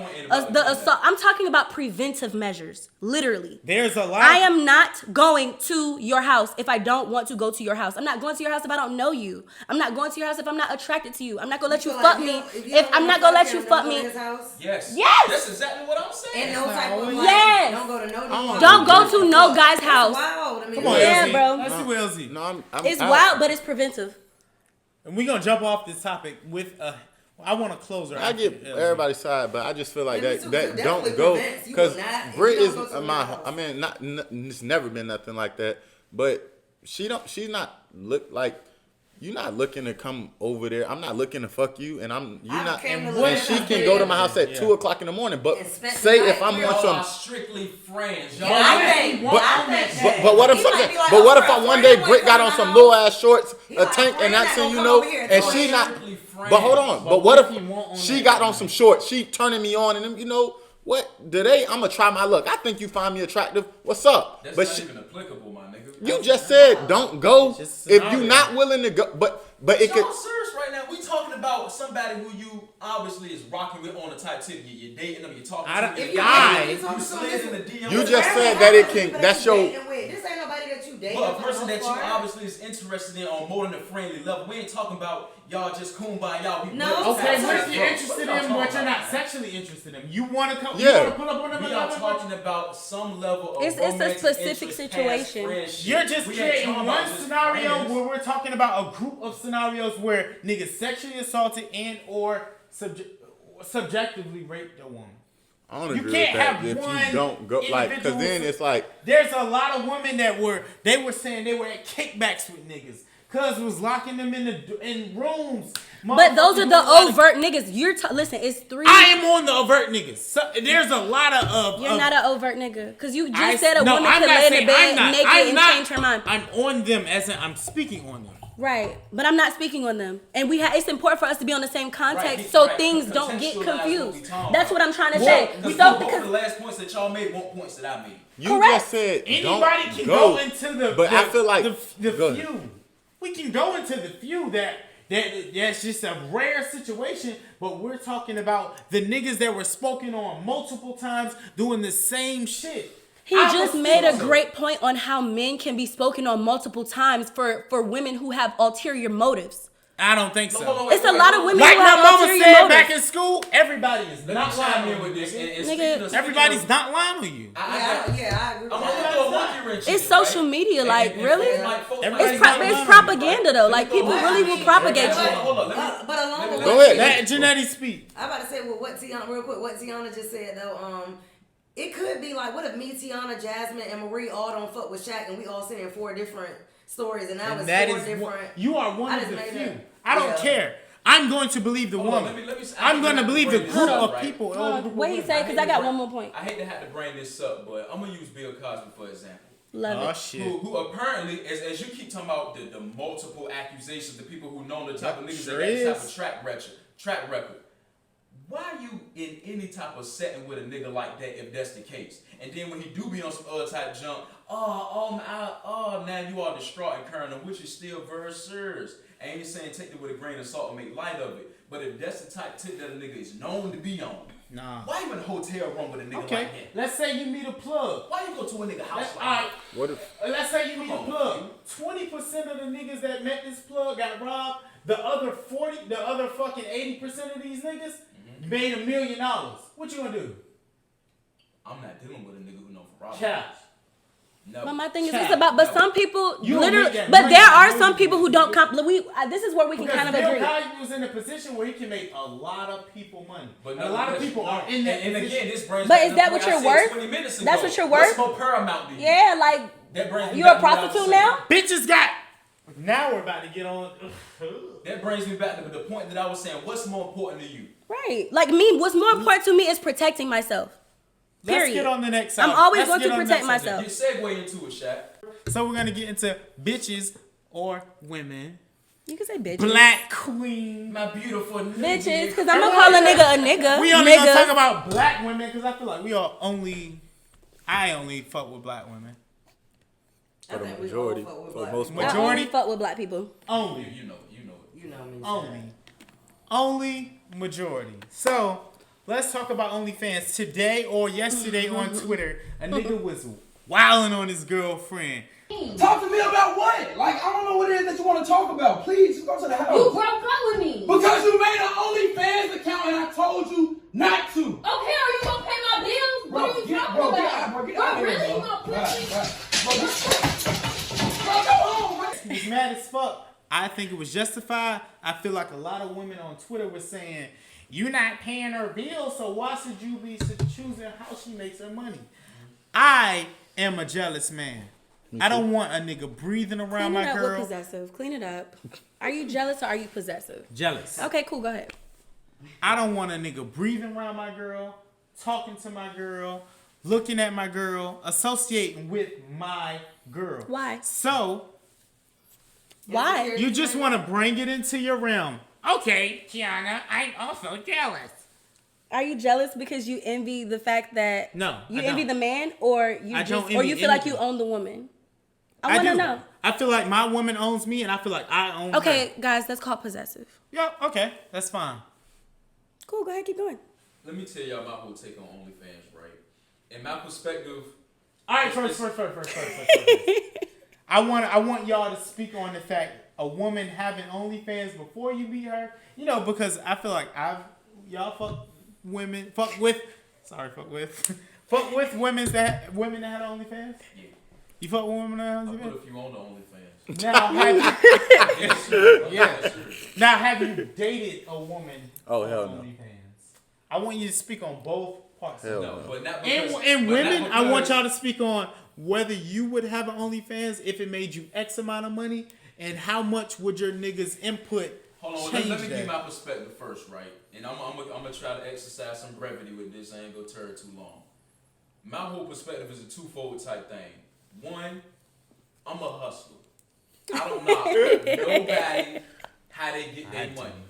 the assault. I'm talking about preventive measures. Literally. There's a lot. I am not going to your house if I don't want to go to your house. I'm not going to your house if I don't know you. I'm not going to your house if I'm not attracted to you. I'm not gonna let you fuck me if I'm not gonna let you fuck me. Yes. That's exactly what I'm saying. And no type of yes. Don't go to no. Don't go to no guy's house. Wow. Come on, yeah, LZ. bro. Let's see what LZ. No, it's wild, but it's preventive. And we're gonna jump off this topic with I want to close her. I get everybody's side, but I just feel like that don't go because Britt is my. I mean, it's never been nothing like that. But she's not look like. You're not looking to come over there. I'm not looking to fuck you, and and she can go to my house at 2:00 in the morning. But say if I'm on some strictly friends, but what if I one day Britt got on some little ass shorts, a tank, and that's and she not. But hold on. But what if she got on some shorts? She turning me on, and what? Today I'm gonna try my luck. I think you find me attractive. What's up? That's not even applicable, my nigga. You just said don't go if you're not willing to go. But it could. I'm serious right now. We talking about somebody who you obviously is rocking with on the type tip. You're dating them. You're talking to them. You just said that it can. That's your. This ain't nobody that you date. But a person that you obviously is interested in on more than a friendly level. We ain't talking about y'all just kumbaya. No. Okay, what you're interested in, but you're not sexually interested in. You want to come? Yeah. You want to pull up on them? We are talking about some level of it's a specific situation. You're just creating one scenario where we're talking about a group of scenarios where niggas sexually assaulted and or subjectively raped a woman. I don't agree with that. If you don't go, because then it's like there's a lot of women that were saying they were at kickbacks with niggas. Cuz was locking them in rooms. But those are the overt niggas. Listen, it's 3. I am on the overt niggas. So, there's a lot of. You're not an overt nigga, cause you just said a woman could lay in the bed naked and change her mind. I'm on them I'm speaking on them. Right, but I'm not speaking on them, and it's important for us to be on the same context so things don't get confused. That's what I'm trying to say. Because the last points that y'all made weren't points that I made. You just said anybody can go into the. But I feel like the few. We can go into the few that's just a rare situation, but we're talking about the niggas that were spoken on multiple times doing the same shit. He just made a great point on how men can be spoken on multiple times for women who have ulterior motives. I don't think so. It's a lot of women like who have my mama said motives. back in school, everybody is not lying with this. Nigga, everybody's not lying on you. I agree with that. It's social media, like, really? It's propaganda, though. Like, people really will propagate you. But along with Go ahead. Let Janetti speak. I'm about to say what Tiana just said, though. It could be like, what if me, Tiana, Jasmine, and Marie all don't fuck with Shaq, and we all sitting in 4 different stories, and now it's 4 different. You are one of the few. I don't care. I'm going to believe the woman. I'm going to believe the group of people. What he say? Because I got one more point. I hate to have to bring this up, but I'm going to use Bill Cosby for example. Love it. Shit. Who apparently, as you keep talking about the multiple accusations, the people who know the type of niggas sure that got this type of track record. Why are you in any type of setting with a nigga like that if that's the case? And then when he do be on some other type jump, now you are distraught and current, which is still very serious. I ain't saying take it with a grain of salt and make light of it. But if that's the type tip that a nigga is known to be on, why you in a hotel room with a nigga like that? Let's say you meet a plug. Why you go to a nigga house like that? What if? Let's say you meet a plug. 20% of the niggas that met this plug got robbed. The other fucking 80% of these niggas made $1 million. What you gonna do? I'm not dealing with a nigga who know for robbery. Cash. No. But my thing is, it's about. But some people literally. But money there are some people who don't. This is where we can kind of agree. Bill Cosby was in a position where he can make a lot of people money. But a no, lot of people are in that. And again, this brings. But is that what you're worth? That's what you're worth. What's more paramount to you? Yeah, like you're a prostitute now. Bitches got. Now we're about to get on. That brings me back to the point that I was saying. What's more important to you? Right. Like me, what's more important to me is protecting myself. Period. Let's get on the next side. I'm always going to protect myself. You segue into it, Shaq. So we're gonna get into bitches or women. You can say bitches. Black queen. My beautiful nigga. Bitches, because I'm gonna call a nigga a nigga. We only gonna talk about black women because I feel like I only fuck with black women. For the majority. For most majority. I only fuck with black people. Only. You know me. Only majority. So let's talk about OnlyFans. Today or yesterday on Twitter, a nigga was wilding on his girlfriend. Talk to me about what? Like, I don't know what it is that you want to talk about. Please, go to the house. You broke up with me. Because you made an OnlyFans account and I told you not to. Okay, are you going to pay my bills? Bro, what are you talking about? Get out really? here, You going to push me? Bro, go home, bro. He was mad as fuck. I think it was justified. I feel like a lot of women on Twitter were saying, you're not paying her bills, so why should you be choosing how she makes her money? I am a jealous man. I don't want a nigga breathing around my girl. Clean it up with possessive. Clean it up. Are you jealous or are you possessive? Jealous. Okay, cool. Go ahead. I don't want a nigga breathing around my girl, talking to my girl, looking at my girl, associating with my girl. Why? So, why? You just want to bring it into your realm. Okay, Kiana, I'm also jealous. Are you jealous because you envy the fact that you envy the man, or you feel like you own the woman? I want to know. I feel like my woman owns me, and I feel like I own her. Okay, guys, that's called possessive. Yeah, okay, that's fine. Cool, go ahead, keep going. Let me tell y'all my whole take on OnlyFans, right? In my perspective. All right, first. I want y'all to speak on the fact a woman having OnlyFans before you meet her. You know, because I feel like fuck with women that had OnlyFans. Yeah. You fuck with women that had OnlyFans. What if you own the OnlyFans? Now have you dated a woman? Oh hell no. OnlyFans? I want you to speak on both parts. Hell no. But not because, and women, I want y'all to speak on whether you would have an OnlyFans if it made you X amount of money, and how much would your niggas input. Hold on, let me give my perspective first, right? And I'm gonna try to exercise some brevity with this. I ain't gonna turn too long. My whole perspective is a twofold type thing. One, I'm a hustler. I don't knock nobody how they get their money.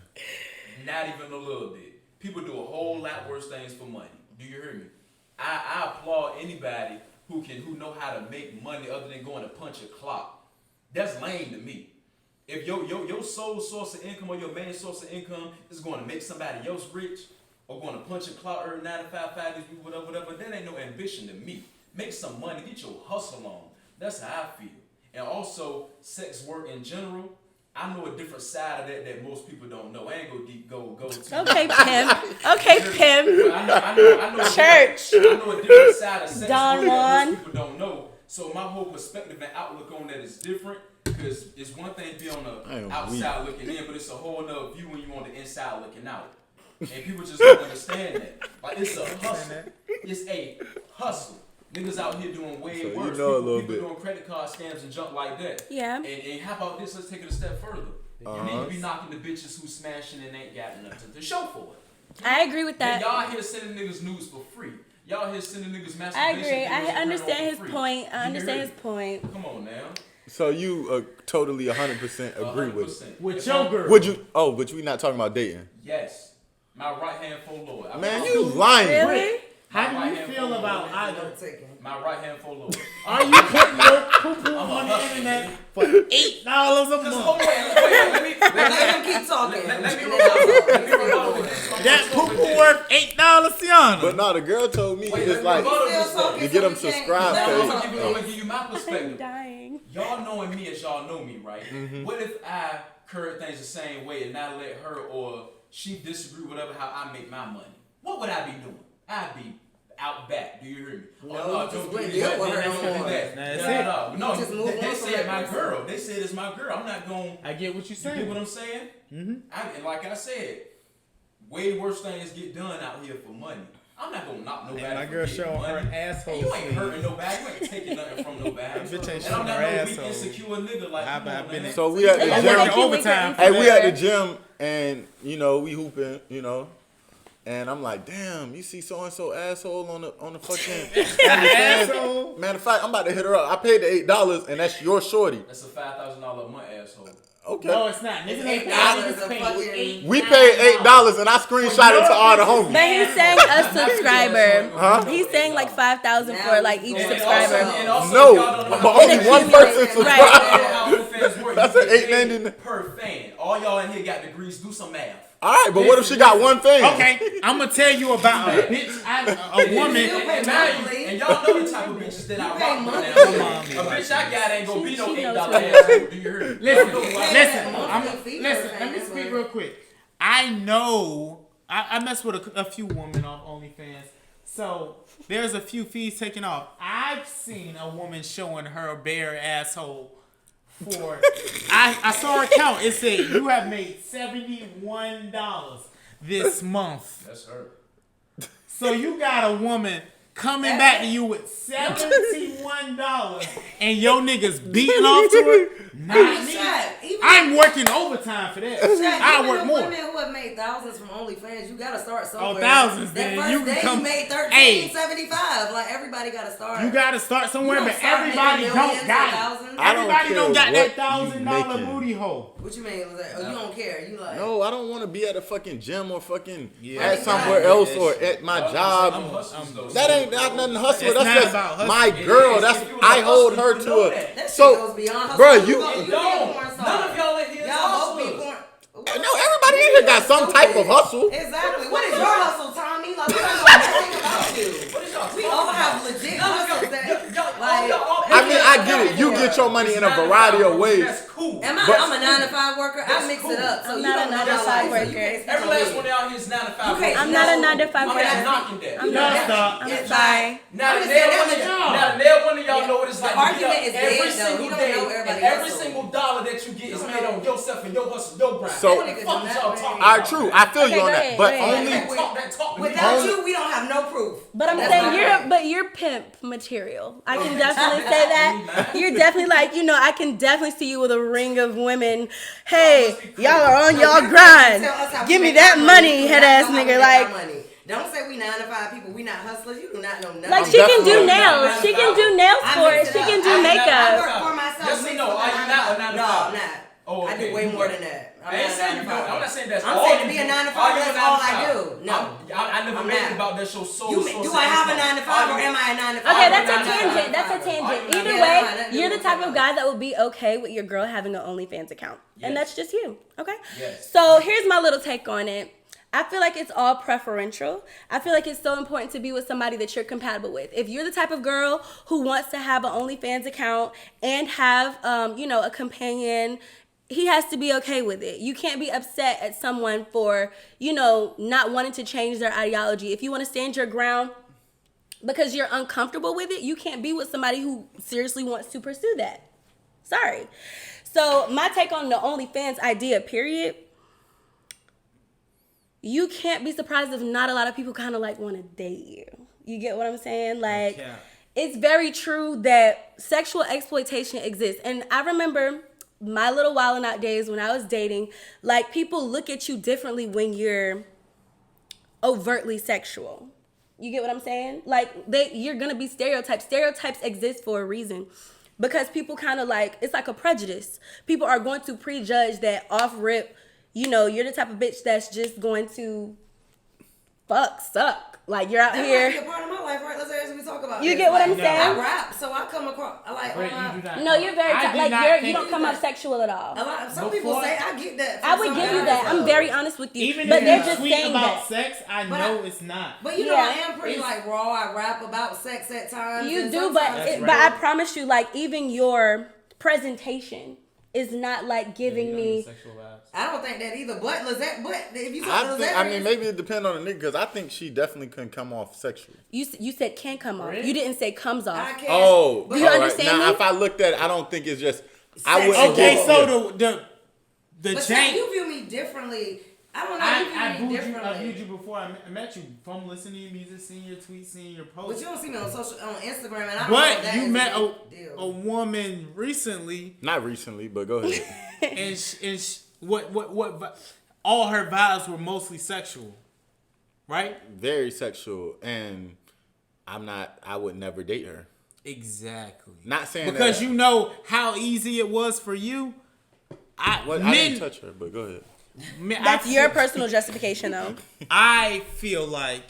Not even a little bit. People do a whole lot worse things for money. Do you hear me? I applaud anybody who know how to make money other than going to punch a clock. That's lame to me. If your sole source of income or your main source of income is going to make somebody else rich or going to punch a clock or 9 to 5 days, whatever, that ain't no ambition to me. Make some money. Get your hustle on. That's how I feel. And also, sex work in general, I know a different side of that most people don't know. I ain't go to. Okay, pimp. Okay, pimp. I know Church. I know a different side of sex Don work that Juan. most people don't know. So my whole perspective and outlook on that is different. Because it's one thing to be on the outside looking in, but it's a whole nother view when you on the inside looking out. And people just don't understand that. Like, it's a hustle. It's a hustle. Niggas out here doing way worse. People doing credit card scams and junk like that. Yeah. And how about this? Let's take it a step further. You need to be knocking the bitches who smashing and ain't got nothing to show for it. I agree with that. And y'all here sending niggas news for free. Y'all here sending niggas masturbation. I agree. I understand his free. point. I understand his point. Come on now. So you totally 100% agree 100%. With your girl. Would you? Oh, but we not talking about dating. Yes. My right hand for Lord. Man, you lying. Really? How do you feel about either? My right hand for Lord. Are you putting your poo-poo on the internet for $8 a month? Wait, Let him keep talking. Let me rebuttal this. That poo-poo worth $8, Tiana. But no, the girl told me it's like to get them subscribed. I'm gonna give you my I'm perspective. dying. Y'all knowing me as y'all know me, right? What if I curve things the same way and not let her or she disagree whatever how I make my money? What would I be doing? I'd be out back. Do you hear me? No, Don't just do deal with that. her Don't do that. No, they said my girl. They said it's my girl. I'm not going. I get what you're You saying. get what I'm saying? And like I said, way worse things get done out here for money. I'm not gonna knock nobody. My for girl getting showing money. her asshole. And you ain't hurting nobody. You ain't taking nothing from nobody. That bitch ain't And I'm showing not her no weak, asshole. insecure nigga like I've come on, been man. So we at the I'm gym. working overtime. Hey, we at the gym, and we hooping, and I'm like, damn, you see so and so asshole on the fucking Asshole. Matter of fact, I'm about to hit her up. I paid the $8, and that's your shorty. That's a $5,000 a month asshole. Okay. No, it's not. Niggas ain't paying. We paid $8, and I screenshot it to all the homies. But he's saying a subscriber. Huh? He's saying like 5,000 for like each subscriber. And also, No, y'all don't know but how only it one person accumulates. subscribed. That's an $8.99 per fan. All y'all in here got degrees. Do some math. All right, but what if she got one thing? Okay, I'm gonna tell you about a bitch, a woman. And y'all know the type of bitches that I rock with now. A bitch I got ain't gonna be no She $8 knows asshole. Do you hear me? Listen. Let me speak real quick. I know I mess with a few women on OnlyFans, so there's a few fees taken off. I've seen a woman showing her bare asshole. I saw her count. It said you have made $71 this month. That's her. So you got a woman coming back to you with $71 and your niggas beating off to her? Not me. I'm working overtime for that. I work more. Women who have made thousands from OnlyFans, you gotta start somewhere. Oh, thousands, that then first you can day come. you made Hey. $13.75. Like everybody gotta start. You gotta start somewhere, You but don't start everybody making don't millions got or it. thousands. I don't Everybody care don't got that what you $1,000 making. What booty hole. you mean? Like, you don't care. You like. No, I don't want to be at a fucking gym or fucking Yeah. at somewhere else or at my job. That ain't not nothing hustle. It's That's not just about hustle. my girl. That's I hold her to a. That shit So, goes beyond hustle. bro, you. None of y'all in here Y'all both be hustlers. porn. No, everybody in here got some type of hustle. Exactly. What is your hustle, Tommy? Like, we don't know nothing about you. What is y'all We talking all about? have legit hustles that, I mean, I get it. You get your money in a variety of ways. That's cool. I'm a 9-to-5 worker. I mix it up. So I'm you not don't a know 9-to-5 my life, so you worker. can't speak Every on last me. one of y'all here is 9 to 5. Okay, I'm not a 9-to-5 I'm not worker. knocking that. No, stop. It's sorry. like, Now I'm the just saying nail one of y'all know what it's like. argument to is get up every dead, though. single You don't day, know and everybody every hustle. single dollar that you get is made on yourself and your hustle, your grind. So- What the fuck is y'all talking All right, about? true. I feel you Okay, on go that, ahead, but go ahead. only. Talk to me. Without you, we don't have no proof. But I'm That's saying my you're pimp material. I can definitely say that. You're definitely like, I can definitely see you with a ring of women. Hey, y'all are on y'all grind. Give me that money, head ass nigga. Like, don't say we 9-to-5 people. We not hustlers. You do not know nothing. like I'm she can do definitely nails. She can do nails for it. She can do I makeup. work for myself. Yes or no? Are you not a 9 to 5? No, I'm not. Oh, I okay. do way more than that. I ain't saying you don't. I'm not saying that's I'm all saying to you be a do. 9-to-5, Are you a that's all I 9 to 5? do. No. I never I'm made not. it about that show sole Do source I of have a income. 9-to-5 or am I a 9-to-5? Okay, that's a 9 to 5. tangent. That's a tangent. Are you Either 9 to 5? way, Yeah, you're the that's type what of guy that would be okay with your girl having an OnlyFans account. Yes. And that's just you. Okay? Yes. So here's my little take on it. I feel like it's all preferential. I feel like it's so important to be with somebody that you're compatible with. If you're the type of girl who wants to have an OnlyFans account and have, a companion, he has to be okay with it. You can't be upset at someone for, not wanting to change their ideology. If you want to stand your ground because you're uncomfortable with it, you can't be with somebody who seriously wants to pursue that. Sorry. So my take on the OnlyFans idea, period, you can't be surprised if not a lot of people kind of like want to date you. You get what I'm saying? Like, it's very true that sexual exploitation exists. And I remember my little wildin' out days when I was dating, like, people look at you differently when you're overtly sexual. You get what I'm saying? Like, you're going to be stereotyped. Stereotypes exist for a reason. Because people kind of like, it's like a prejudice. People are going to prejudge that off rip, you're the type of bitch that's just going to suck. Like, you're out here. That's a part of my life, right? Let's actually talk about You this. get what I'm saying? I rap, so I come across, No, you're very, you don't come off sexual at all. Some people say, I get that. I would give you that. I'm very honest with you. Even but if they're you just tweet saying about that. sex, I know it's not. But I am pretty raw. I rap about sex at times. You do, but I promise you, like, even your presentation is not like giving me. I don't think that either. But if you maybe it depends on the nigga, because I think she definitely couldn't come off sexually. You said can come off. You didn't say comes off. I can't. Oh, do you understand now, me? if I looked at it, I don't think it's just. The but change. You view me differently. I don't know. I viewed you before I met you from listening to your music, seeing your tweets, seeing your posts. But you don't see me on Instagram, and I don't but know that you met a woman recently. Not recently, but go ahead. and what all her vibes were mostly sexual, right? Very sexual, and I would never date her. Exactly. Not saying because that. you know how easy it was for you. I didn't touch her, but go ahead. That's your personal justification, though. I feel like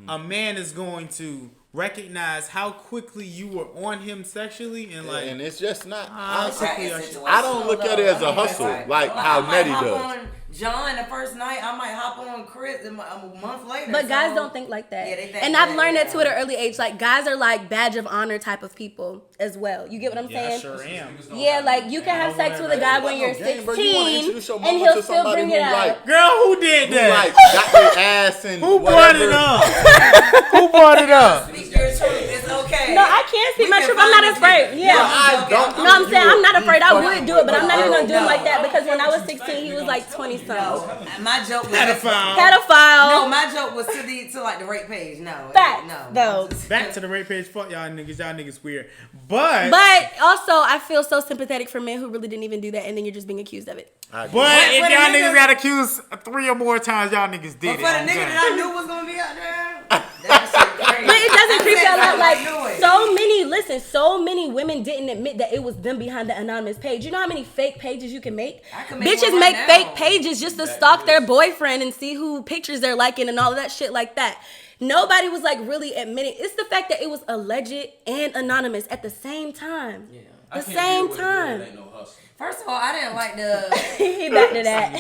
a man is going to recognize how quickly you were on him sexually, and it's just not. I don't look at it as a hustle, like how Nettie does. On John the first night, I might hop on Chris a month later. But guys don't think like that. Yeah, they think and I've learned that too at an early age. Like, guys are like badge of honor type of people as well. You get what I'm saying? I sure am. Yeah, like you can have sex with a guy when you're 16 and he'll still bring it up. Girl, who did that? Got their ass and who brought it up? Who brought it up? Speak your truth. It's okay. No, I can't speak my truth. I'm not afraid. Yeah. I'm saying I'm not afraid. I would do it, but I'm not even gonna do it like that because when I was 16, he was like 20-something. My joke was pedophile. No, my joke was to like the rape page. No, no. Back to the rape page. Fuck y'all niggas. Y'all niggas weird. But also, I feel so sympathetic for men who really didn't even do that, and then you're just being accused of it. But if y'all niggas got accused 3 or more times, y'all niggas did it. But for the nigga that I knew was gonna be out there, that shit crazy. But it doesn't creep you out like so many women didn't admit that it was them behind the anonymous page. You know how many fake pages you can make? Bitches make fake pages just to stalk their boyfriend and see who pictures they're liking and all of that shit like that. Nobody was like really admitting. It's the fact that it was alleged and anonymous at the same time. Yeah. The same time. First of all, I didn't like the. He back to that. All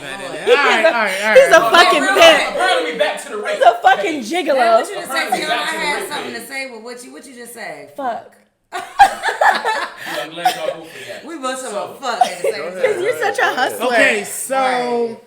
right. He's a fucking pimp. Apparently, back to the rape. He's a fucking gigolo. What you just say? I had something to say with what you just said. Fuck. We both some fuck at the same time. Because you're such a hustler. Okay, so.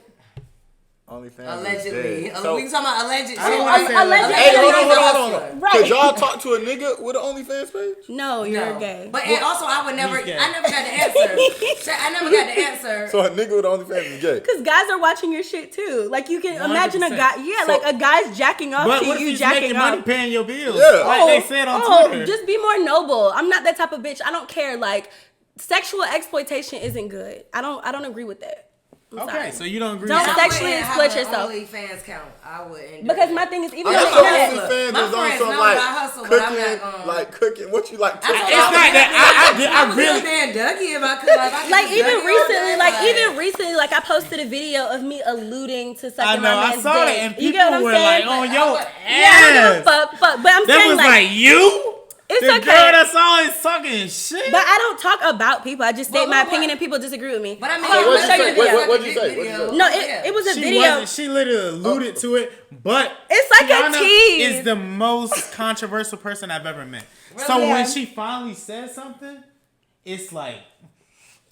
OnlyFans. Allegedly. We talking about alleged shit. Allegedly. Hey, hold on. Right. Could y'all talk to a nigga with an OnlyFans page? No, you're gay. But also, I never got the answer. I never got the answer. So a nigga with OnlyFans is gay? Because guys are watching your shit too. Like you can imagine a guy, like a guy's jacking off but to what you if jacking making off. money paying your bills? Yeah. Like they said on Twitter. Just be more noble. I'm not that type of bitch. I don't care. Like sexual exploitation isn't good. I don't agree with that. Okay, so you don't agree. Don't with sexually exploit yourself. OnlyFans count. I wouldn't. Because my thing is, even I on know the internet, OnlyFans my is on friends some know like that I hustle, but I'm cooking, not like cooking. What you like? It's not that I really. Man, Dougie, if I could, like even recently, like I posted a video of me alluding to sucking my man's dick. I saw that, and people you get what I'm were saying? like, "On your ass." Yeah, I don't give a fuck. But I'm That saying was like you. It's the okay. girl that's always sucking talking shit. But I don't talk about people. I just state my opinion and people disagree with me. But I mean, what'd you say? No, it was a video. She literally alluded to it, but it's like Tiana a tease. is the most controversial person I've ever met. Really? So when she finally said something, it's like.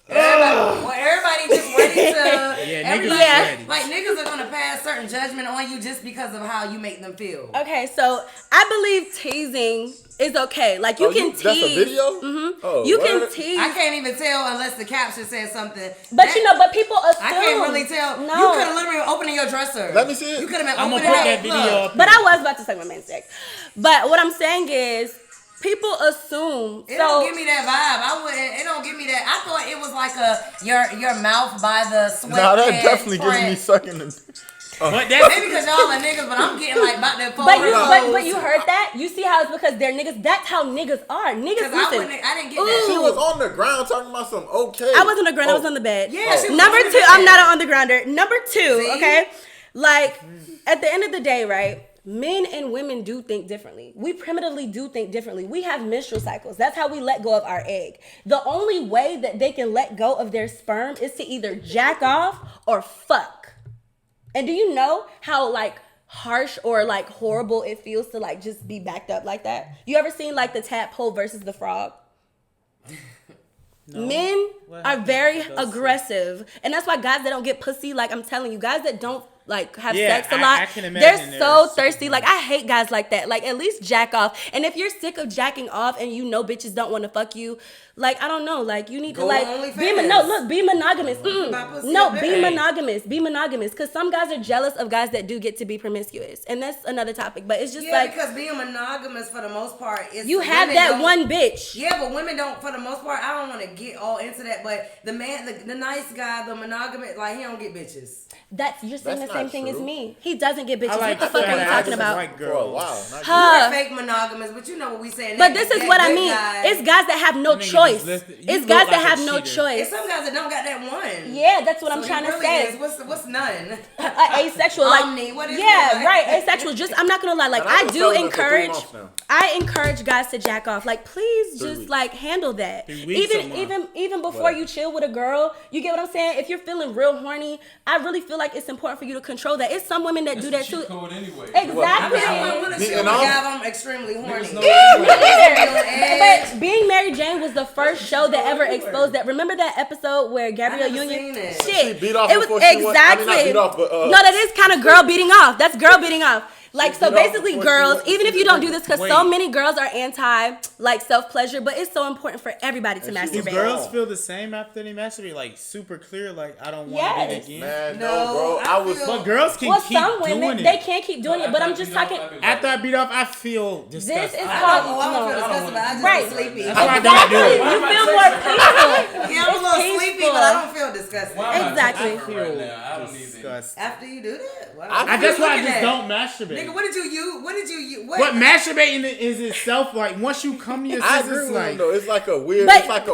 Everybody just ready to. Niggas ready. Like niggas are gonna pass certain judgment on you just because of how you make them feel. Okay, so I believe teasing is okay. Like you can tease. That's a video. Mm-hmm. Oh, you can tease. I can't even tell unless the caption says something. But but people assume. I can't really tell. No. You could have literally been opening your dresser. Let me see it. You could have been I'm opening gonna put that video up. But I was about to say my man's sex. But what I'm saying is. People assume. It don't give me that vibe. I wouldn't. It don't give me that. I thought it was like your mouth by the sweat. Nah, that definitely gives me sucking. But maybe because y'all are niggas, but I'm getting like about that. But you heard that? You see how it's because they're niggas. That's how niggas are. Niggas. Listen. I didn't get that. She was on the ground talking about some okay. I wasn't on the ground. I was on the bed. Yeah. Number two. I'm not an on the grounder. Number two. Okay. Like at the end of the day, right? Men and women do think differently. We primitively do think differently. We have menstrual cycles. That's how we let go of our egg. The only way that they can let go of their sperm is to either jack off or fuck. And do you know how like harsh or like horrible it feels to like just be backed up like that? You ever seen like the tadpole versus the frog? No. Men are very aggressive. And that's why guys that don't get pussy, like I'm telling you, guys that don't like have sex a lot, they're so thirsty. Like I hate guys like that. Like at least jack off. And if you're sick of jacking off and you know bitches don't want to fuck you, like I don't know, like you need to like be monogamous. Be monogamous. Be monogamous. Because some guys are jealous of guys that do get to be promiscuous, and that's another topic. But it's just because being monogamous for the most part is you have that one bitch. Yeah, but women don't. For the most part, I don't want to get all into that. But the man, the nice guy, the monogamous, like he don't get bitches. You're saying the same thing as me. He doesn't get bitches. What the fuck are you talking about? Girl, wow. You're fake monogamous, but you know what we saying. But this is what I mean. It's guys that have no choice. It's guys that have no choice. It's some guys that don't got that one. Yeah, that's what I'm trying to say. What's none? Asexual, like what is asexual. Just I'm not gonna lie. Like I do encourage. I encourage guys to jack off. Like please, just like handle that. Even before you chill with a girl, you get what I'm saying. If you're feeling real horny, I really feel like it's important for you to control that. It's some women that do that too. Anyway. Exactly. I'm extremely horny. But Being Mary Jane was the first show that ever exposed that. Remember that episode where Gabrielle Union? Shit. She beat off it was exactly. No, that is kind of girl beating off. That's girl beating off. Like, so basically girls, even if you don't do this, because so many girls are anti, like, self-pleasure, but it's so important for everybody to masturbate. Do girls feel the same after they masturbate? Like, super clear, like, I don't want to do it again? Man, no, bro. But girls can keep some women, doing it. They can't keep doing it, but I'm just talking. After I beat off, I feel disgusted. This is called, I don't feel disgusted, but I just feel sleepy. That's why I don't do it. You feel more peaceful. Yeah, I'm a little sleepy, but I don't feel disgusted. Exactly. I feel disgusted. After you do that? That's why I just don't masturbate. Nigga, what did you use? What masturbating is itself like once you come to your senses, like though. It's like a weird. But weird,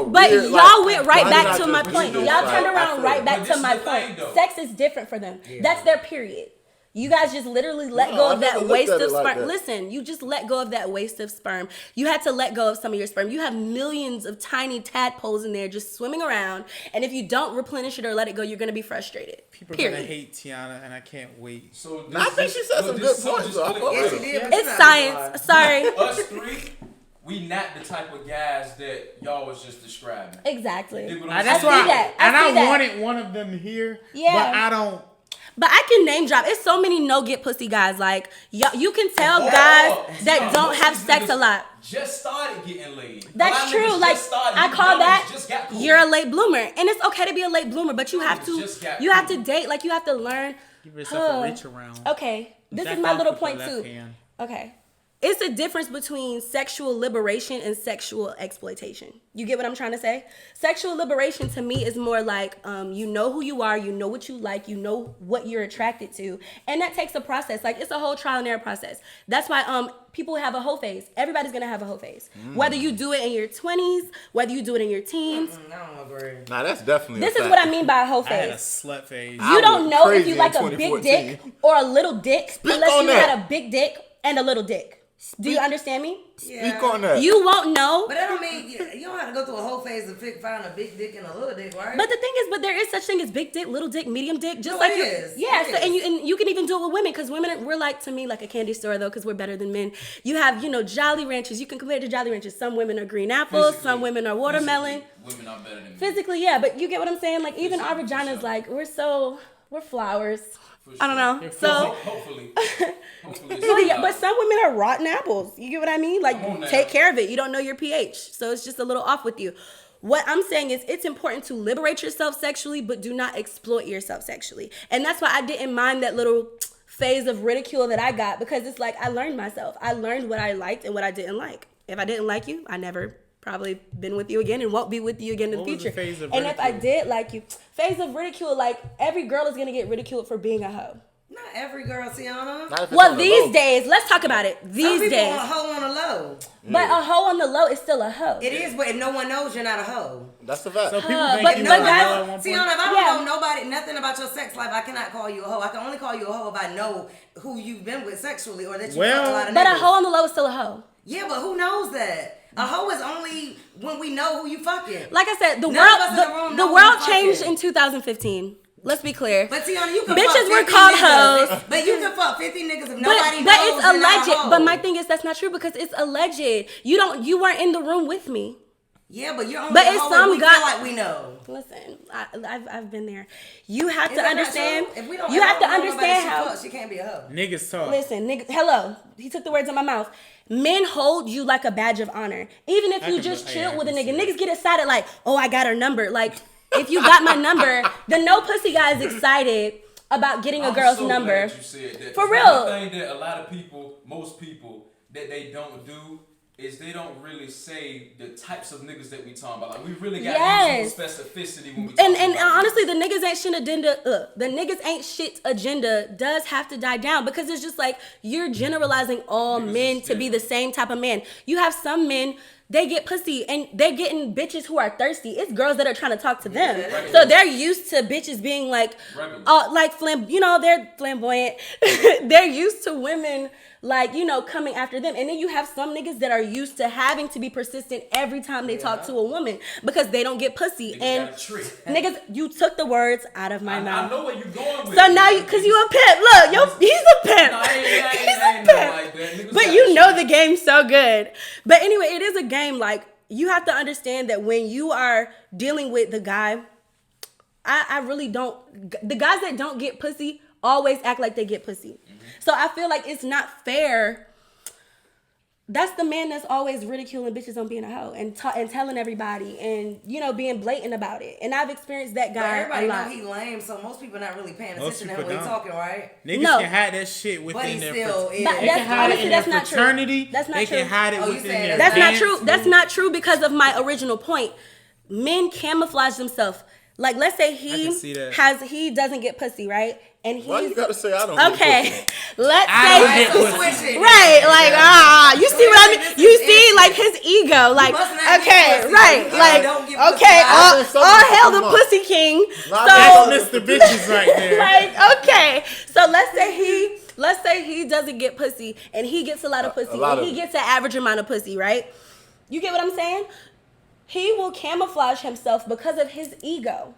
y'all went right back to my point. Y'all turned around right back to my point. Sex is different for them. That's their period. You guys just literally let go of that waste of sperm. Listen, you just let go of that waste of sperm. You had to let go of some of your sperm. You have millions of tiny tadpoles in there just swimming around. And if you don't replenish it or let it go, you're going to be frustrated. People are going to hate Tiana, and I can't wait. So I think she said some good points. It's science. Sorry. Us three, we not the type of guys that y'all was just describing. Exactly. That's why. I wanted one of them here, but I don't. But I can name drop. It's so many no get pussy guys. Like you can tell guys that don't have sex a lot. Just started getting laid. That's true. Like I call that you're a late bloomer, and it's okay to be a late bloomer. But you have to date. Like you have to learn. Give yourself a reach around. Okay, this is my little point too. Okay. It's a difference between sexual liberation and sexual exploitation. You get what I'm trying to say? Sexual liberation to me is more like you know who you are, you know what you like, you know what you're attracted to. And that takes a process. Like it's a whole trial and error process. That's why people have a hoe phase. Everybody's gonna have a hoe phase. Whether you do it in your 20s, whether you do it in your teens. I don't agree. Nah, that's definitely This is what I mean by a hoe phase. I had a slut phase. You don't know if you like a big dick or a little dick unless you had a big dick and a little dick. Do you understand me? Yeah. Speak on that. You won't know. But that don't mean you don't go through a whole phase of find a big dick and a little dick, right? But the thing is, there is such thing as big dick, little dick, medium dick. Just No, it is. Yeah. It So is. and you can even do it with women because women we're like to me like a candy store though because we're better than men. You have Jolly Ranchers. You can compare it to Jolly Ranchers. Some women are green apples. Some women are watermelon. Women are better than men. Physically, yeah. But you get what I'm saying? Like even our vaginas, like we're flowers. Sure. I don't know. So hopefully. but some women are rotten apples. You get what I mean? Like take care of it. You don't know your pH, so it's just a little off with you. What I'm saying is it's important to liberate yourself sexually, but do not exploit yourself sexually. And that's why I didn't mind that little phase of ridicule that I got because it's like I learned myself. I learned what I liked and what I didn't like. If I didn't like you, I never probably been with you again and won't be with you again in the future. And if I did like you, phase of ridicule, like every girl is gonna get ridiculed for being a hoe. Not every girl, Tiana. Well, these days, let's talk about it. These days, a hoe on a low. But a hoe on the low is still a hoe. It is, but if no one knows, you're not a hoe. That's the fact. So people think but you guys, Tiana, if I don't know nothing about your sex life, I cannot call you a hoe. I can only call you a hoe if I know who you've been with sexually or that you fuck a lot of niggas. But a hoe on the low is still a hoe. Yeah, but who knows that? A hoe is only when we know who you fucking. Like I said, the world changed in 2015. Let's be clear. But Tiana, you can bitches fuck 50 were called niggas, hoes. But you can fuck 50 niggas if nobody knows. But it's you're not a alleged. hoe. But my thing is that's not true because it's alleged. You weren't in the room with me. Yeah, but you're only but a it's hoe some we guy. feel like we know. Listen, I've been there. You have Is to that understand. not true? If we don't You have to know nobody understand how. she can't be a hoe. Niggas talk. Listen, niggas. Hello. He took the words out of my mouth. Men hold you like a badge of honor. Even if you just chill with a nigga. Niggas get excited like, oh, I got her number. Like, if you got my number, the no pussy guy is excited about getting a girl's number. Glad you said that. For real. The thing that a lot of people, most people, that they don't do is they don't really say the types of niggas that we talking about. Like we really got to use some specificity when we talk and about honestly, the niggas ain't shit agenda. The niggas ain't shit agenda does have to die down because it's just like you're generalizing all men to be the same type of man. You have some men. They get pussy and they're getting bitches who are thirsty. It's girls that are trying to talk to them. Yeah, so they're used to bitches being like, they're flamboyant. They're used to women like, coming after them. And then you have some niggas that are used to having to be persistent every time they talk to a woman because they don't get pussy. Niggas, you took the words out of my mouth. I know where you going with so now, because you a pimp. Look, he's a pimp. No, he's a pimp. But you know the game so good. But anyway, it is a game. Like, you have to understand that when you are dealing with the guy, I really don't. The guys that don't get pussy always act like they get pussy. So I feel like it's not fair. That's the man that's always ridiculing bitches on being a hoe and telling everybody and being blatant about it. And I've experienced that guy. But everybody know he lame, so most people not really paying attention to him when he talking, right? Niggas can hide that shit within their fraternity. That's not true. That's not they true. Can hide it within their That's not true. That's not true because of my original point. Men camouflage themselves. Like, let's say he doesn't get pussy, right? And why you gotta say I don't get pussy? Let's say you see what I mean? You see like his ego, like all hail the pussy king. That's Mr. Bitches right there. Like, so let's say he doesn't get pussy and he gets a lot of pussy and he gets an average amount of pussy, right? You get what I'm saying? He will camouflage himself because of his ego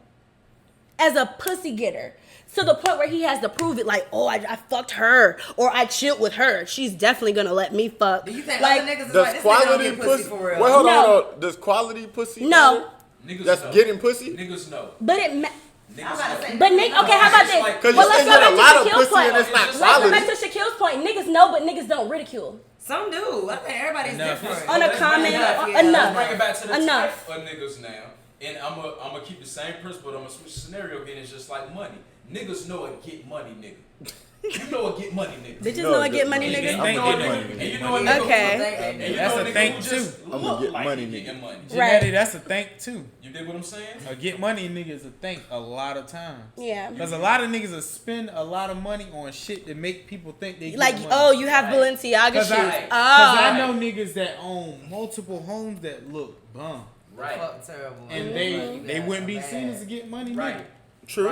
as a pussy getter. To the point where he has to prove it like, oh, I fucked her or I chilled with her. She's definitely gonna let me fuck. Do you think other niggas is does like this quality nigga pussy for real? Wait, hold on. Does quality pussy No. Niggas that's know. Getting pussy? Niggas know. But it okay, how about this? Because you can get a lot of pussy and it's not Let's quality. go back to Shaquille's point. Niggas know, but niggas don't ridicule. Some do. I think everybody's different. On a comment, enough. enough. Bring it back to the Enough. type of niggas now. And I'm gonna keep the same principle, but I'm gonna switch the scenario again. It's just like money. Niggas know a get money nigga. You know a get money nigga. Bitches know a get money nigga. And you know a nigga. Okay. That's a thing too. I'm gonna get money getting money. Right. That's a thing too. You dig what I'm saying? A get money nigga is a thing a lot of times. Yeah. Because a lot of niggas will spend a lot of money on shit that make people think they get like, money. oh, you have Balenciaga shoes. Because I know niggas that own multiple homes that look bum. Right. Terrible. And they wouldn't be seen as a get money nigga. True.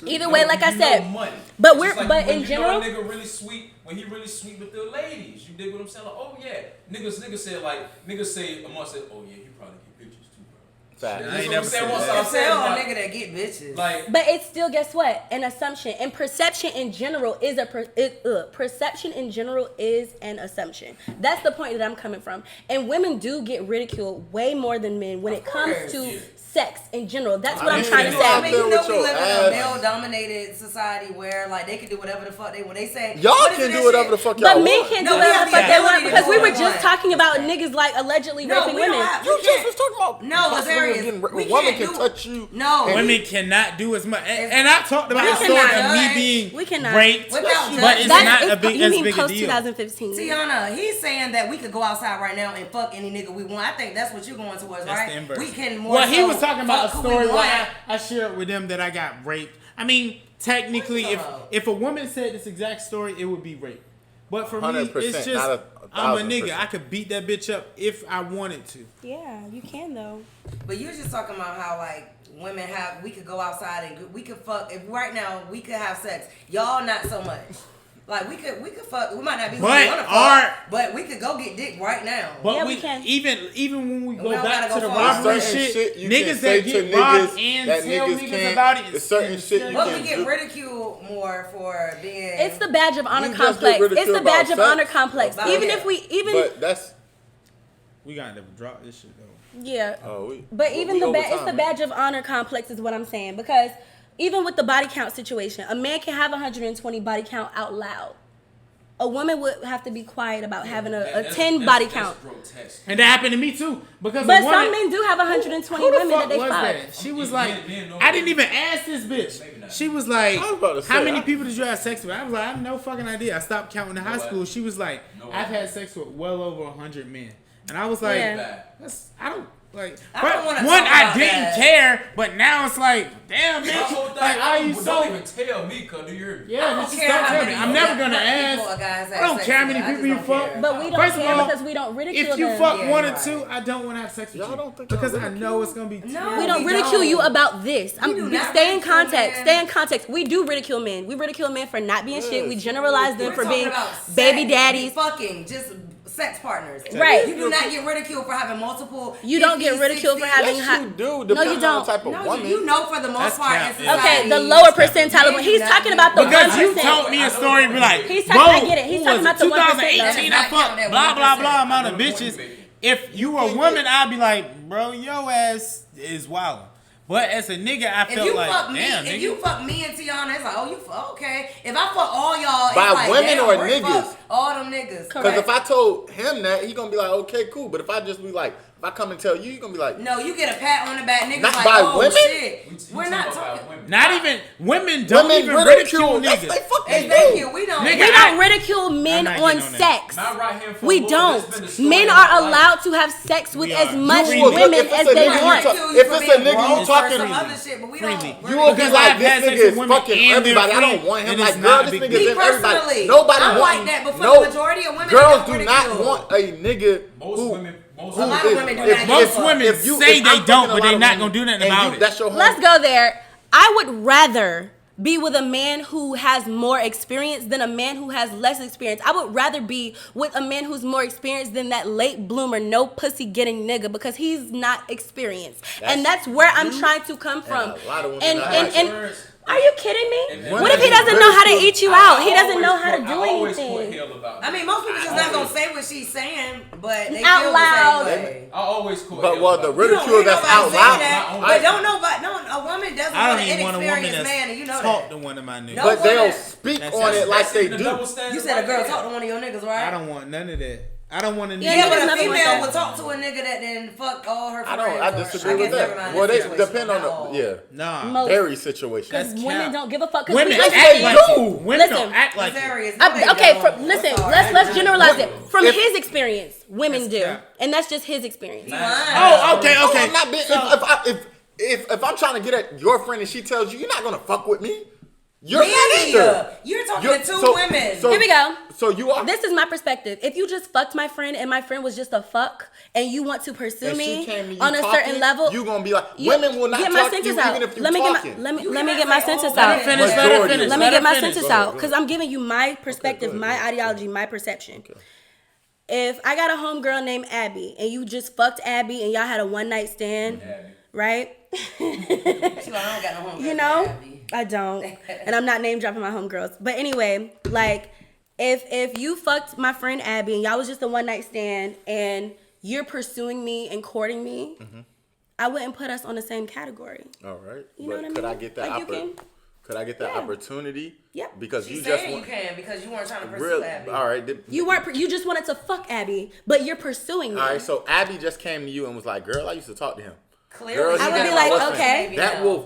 Either way, like I said, money. But It's we're like but when in general, know a nigga really sweet when he really sweet with the ladies. You dig what I'm saying? Like, oh yeah, niggas say amongst it. Oh yeah, he probably get bitches too, bro. Fact. I ain't never said You that. tell a nigga that get bitches. Like, but it's still, guess what? An assumption, and perception in general is perception in general is an assumption. That's the point that I'm coming from. And women do get ridiculed way more than men when it comes to sex in general. That's what I'm trying to say. I mean, you know, we live in a male-dominated society where like they can do whatever the fuck they want. They say y'all can do whatever the fuck y'all but want. men can't do whatever the fuck they want because we were just talking about niggas like allegedly raping women. You just was talking about a women can touch you. No, women cannot do as much. And I talked about the story of me being raped, but it's not a big as big a deal. 2015. Tiana, he's saying that we could go outside right now and fuck any nigga we want. I think that's what you're going towards, That's right? the inverse. We can more. Well, he was talking about a fuck who story we where want. I shared with them that I got raped. I mean, technically, if a woman said this exact story, it would be rape. But for me, it's just I'm a nigga. I could beat that bitch up if I wanted to. Yeah, you can though. But you're just talking about how like women we could go outside and we could fuck. If right now we could have sex, y'all not so much. Like we could fuck. We might not be who we want to fuck, but we could go get dick right now. But yeah, we can. Even when we go don't back gotta to go the far. robbery shit, niggas that get robbed and tell niggas about it. It's certain shit you But can't we get do. ridiculed more for being. It's the badge of honor You just complex. get ridiculed It's the badge of about honor sex. complex. But that's we gotta never drop this shit though. Yeah. oh, But even we it's the badge of honor complex is what I'm saying, because even with the body count situation, a man can have 120 body count out loud. A woman would have to be quiet about having a 10 body count. And that happened to me too. Because but some men do have 120 who the women fuck that they was fuck. that? She was like, I didn't even ask this bitch. She was like, how many people did you have sex with? I was like, I have no fucking idea. I stopped counting in high school. She was like, I've had sex with well over 100 men. And I was like, I don't. Like, I didn't care, but now it's like, damn, bitch. Like, are you so? Don't even tell me, cause do you? Yeah, just don't tell me. I'm never gonna ask. I don't care how many people you fuck. But we don't care because we don't ridicule if you them. fuck one or two, I don't want to have sex with you. Don't think because I know it's gonna be. No, we don't ridicule you about this. Stay in context. Men. Stay in context. We do ridicule men. We ridicule men for not being shit. We generalize them We're for being sex, baby daddies. Fucking just sex partners. Right. You do not get ridiculed for having multiple. You don't get ridiculed for having. Yes, you do. No, Depending you don't. on the type of woman. You know, for the most part, in society, Okay, the lower percentile. He's talking about the 1%. Because you told me a story, be like, He's talking. I get it. He's talking about the 1%. 2018, I fucked blah blah blah amount of bitches. If you were a woman, I'd be like, bro, your ass is wild. But as a nigga, I felt like, damn, nigga. If you fuck me and Tiana, it's like, oh, you okay. If I fuck all y'all, by it's like, women damn, or we're niggas? fuck all them niggas. Because if I told him that, he gonna be like, okay, cool. But if I just be like, if I come and tell you, you gonna be like, no, you get a pat on the back, niggas not like, by oh women? shit. We're not talking. Not even women don't even ridicule niggas. Thank you. We don't. Nigga, We don't ridicule men on sex. We don't. Men are allowed to have sex with as much women as they want. If it's a nigga you talking to, you will be like, this nigga is fucking everybody. I don't want him. Like, girl, this nigga is in everybody. Nobody I'm wants like that, but for the majority of women, girls do not want a nigga who. A lot of women do not. Most women say they don't, but they're not gonna do nothing about it. That's your home. Let's go there. I would rather be with a man who has more experience than a man who has less experience. I would rather be with a man who's more experienced than that late bloomer, no pussy getting nigga, because he's not experienced. And that's where I'm trying to come from. And are you kidding me? What if he doesn't know how to eat you out? He doesn't know how to do anything. I mean, most people just not gonna say what she's saying, but they out feel loud. the same way. I always call But the ridicule that's out loud. But don't nobody, a woman doesn't I want don't an even want a woman inexperienced man, and you know that's that. talk to one of my niggas. But they'll speak on it like they do. You said a girl talk to one of your niggas, right? I don't want none of that. I don't want to. Yeah, but a female would talk to a nigga that then fuck all her friends. I disagree with that. Well, they depend on Nah, very situation. Because women don't give a fuck. Women act like you. Women don't act like you. Listen, let's generalize it. From his experience, women do, and that's just his experience. Oh, okay. I'm not being, if I'm trying to get at your friend and she tells you, you're not gonna fuck with me. You're extra. You're talking to two women. Here we go. So you are. This is my perspective. If you just fucked my friend and my friend was just a fuck, and you want to pursue me on a certain level, you gonna be like, women will not talk to you even if you're talking. Let me get my sentence out. Let me get my sentence out because I'm giving you my perspective, my ideology, my perception. Okay. If I got a homegirl named Abby and you just fucked Abby and y'all had a one night stand, right? I don't got no homegirl. You know, I don't, and I'm not name dropping my homegirls. But anyway, like if you fucked my friend Abby and y'all was just a one night stand and you're pursuing me and courting me, I wouldn't put us on the same category. All right, you know what I mean? Could I get that? Like could I get that opportunity? Yep. Because you can because you weren't trying to pursue Abby. All right. You just wanted to fuck Abby, but you're pursuing me. All right. So Abby just came to you and was like, "Girl, I used to talk to him." Clearly, I would be like, okay.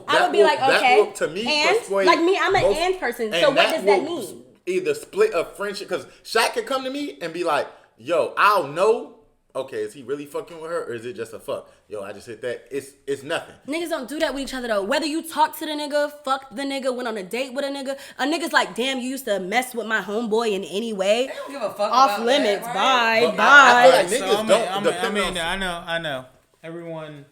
I would be like, okay. To me, and like me, I'm an and person. So what does that mean? Either split a friendship, because Shaq could come to me and be like, "Yo, I'll know. Okay, is he really fucking with her or is it just a fuck? Yo, I just hit that. It's nothing." Niggas don't do that with each other though. Whether you talk to the nigga, fuck the nigga, went on a date with a nigga's like, damn, you used to mess with my homeboy in any way. They don't give a fuck off about limits. That, right? Bye. I feel like niggas I know. Everyone,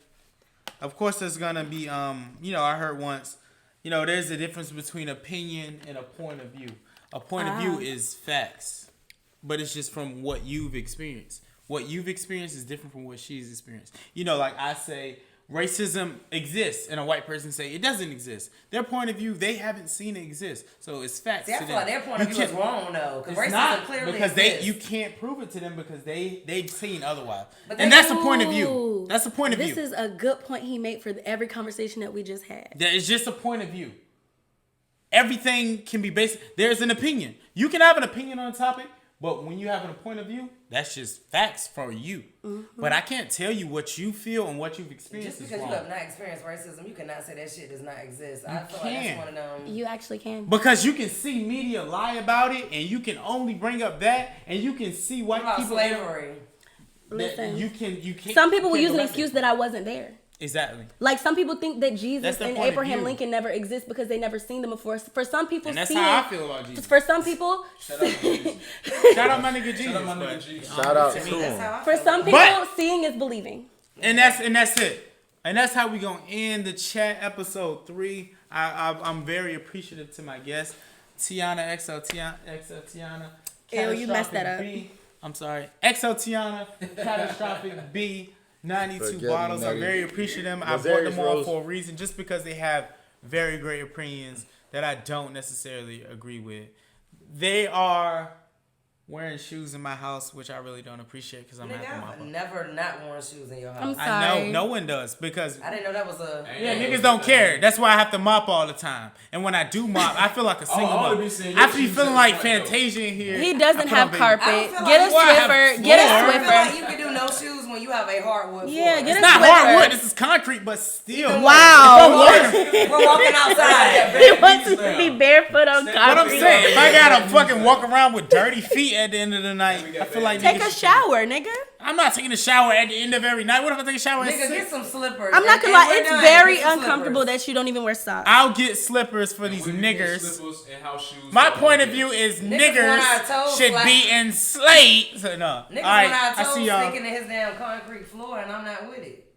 of course, there's gonna be I heard once, there's a difference between opinion and a point of view. A point of view is facts, but it's just from what you've experienced. What you've experienced is different from what she's experienced. Like I say, racism exists, and a white person say it doesn't exist. Their point of view, they haven't seen it exist, so it's facts. I feel like their point of view is wrong though, because racism not, clearly because exists. you can't prove it to them because they've seen otherwise, and that's the point of view. That's the point of view. This is a good point he made for every conversation that we just had. That is just a point of view. Everything can be based. There's an opinion. You can have an opinion on a topic. But when you have a point of view, that's just facts for you. But I can't tell you what you feel and what you've experienced. Just because you have not experienced racism, you cannot say that shit does not exist. I feel like that's one of them. You actually can. Because you can see media lie about it, and you can only bring up that, and you can see white people. Slavery. Listen, you can't. Some people will use an excuse that I wasn't there. Exactly. Like some people think that Jesus and Abraham Lincoln never exist because they never seen them before. For some people, and that's how I feel about Jesus. For some people, shout out my nigga Jesus. Shout out to him. For some people, seeing is believing. And that's it. And that's how we gonna end the chat episode 3. I'm very appreciative to my guest, Tiana Tiana. Ew, you messed that up. I'm sorry, XL Tiana, Catastrophic B. 92 bottles. I'm very appreciative. I brought them all for a reason, just because they have very great opinions that I don't necessarily agree with. They are wearing shoes in my house, which I really don't appreciate because I'm not gonna mop up. Never not worn shoes in your house. I'm sorry. I know no one does because I didn't know that was a. Yeah, niggas don't care. That's why I have to mop all the time. And when I do mop, I feel like a single mop. I be feeling like Fantasia in here. He doesn't have carpet. Get a Swiffer. Get a Swiffer. I feel like you can do no shoes when you have a hardwood floor. Yeah, get it's not hardwood. This is concrete, but still. Wow. We're walking outside. He wants to be barefoot on concrete. What I'm saying, if I gotta fucking walk around with dirty feet at the end of the night, I feel like take a shower, nigga. I'm not taking a shower at the end of every night. What if I take a shower at 6? Get some slippers. I'm not gonna lie, it's very uncomfortable that you don't even wear socks. I'll get slippers for these niggers. My point of view is niggers should be enslaved. So no. Niggas when I told sticking to his damn concrete floor and I'm not with it.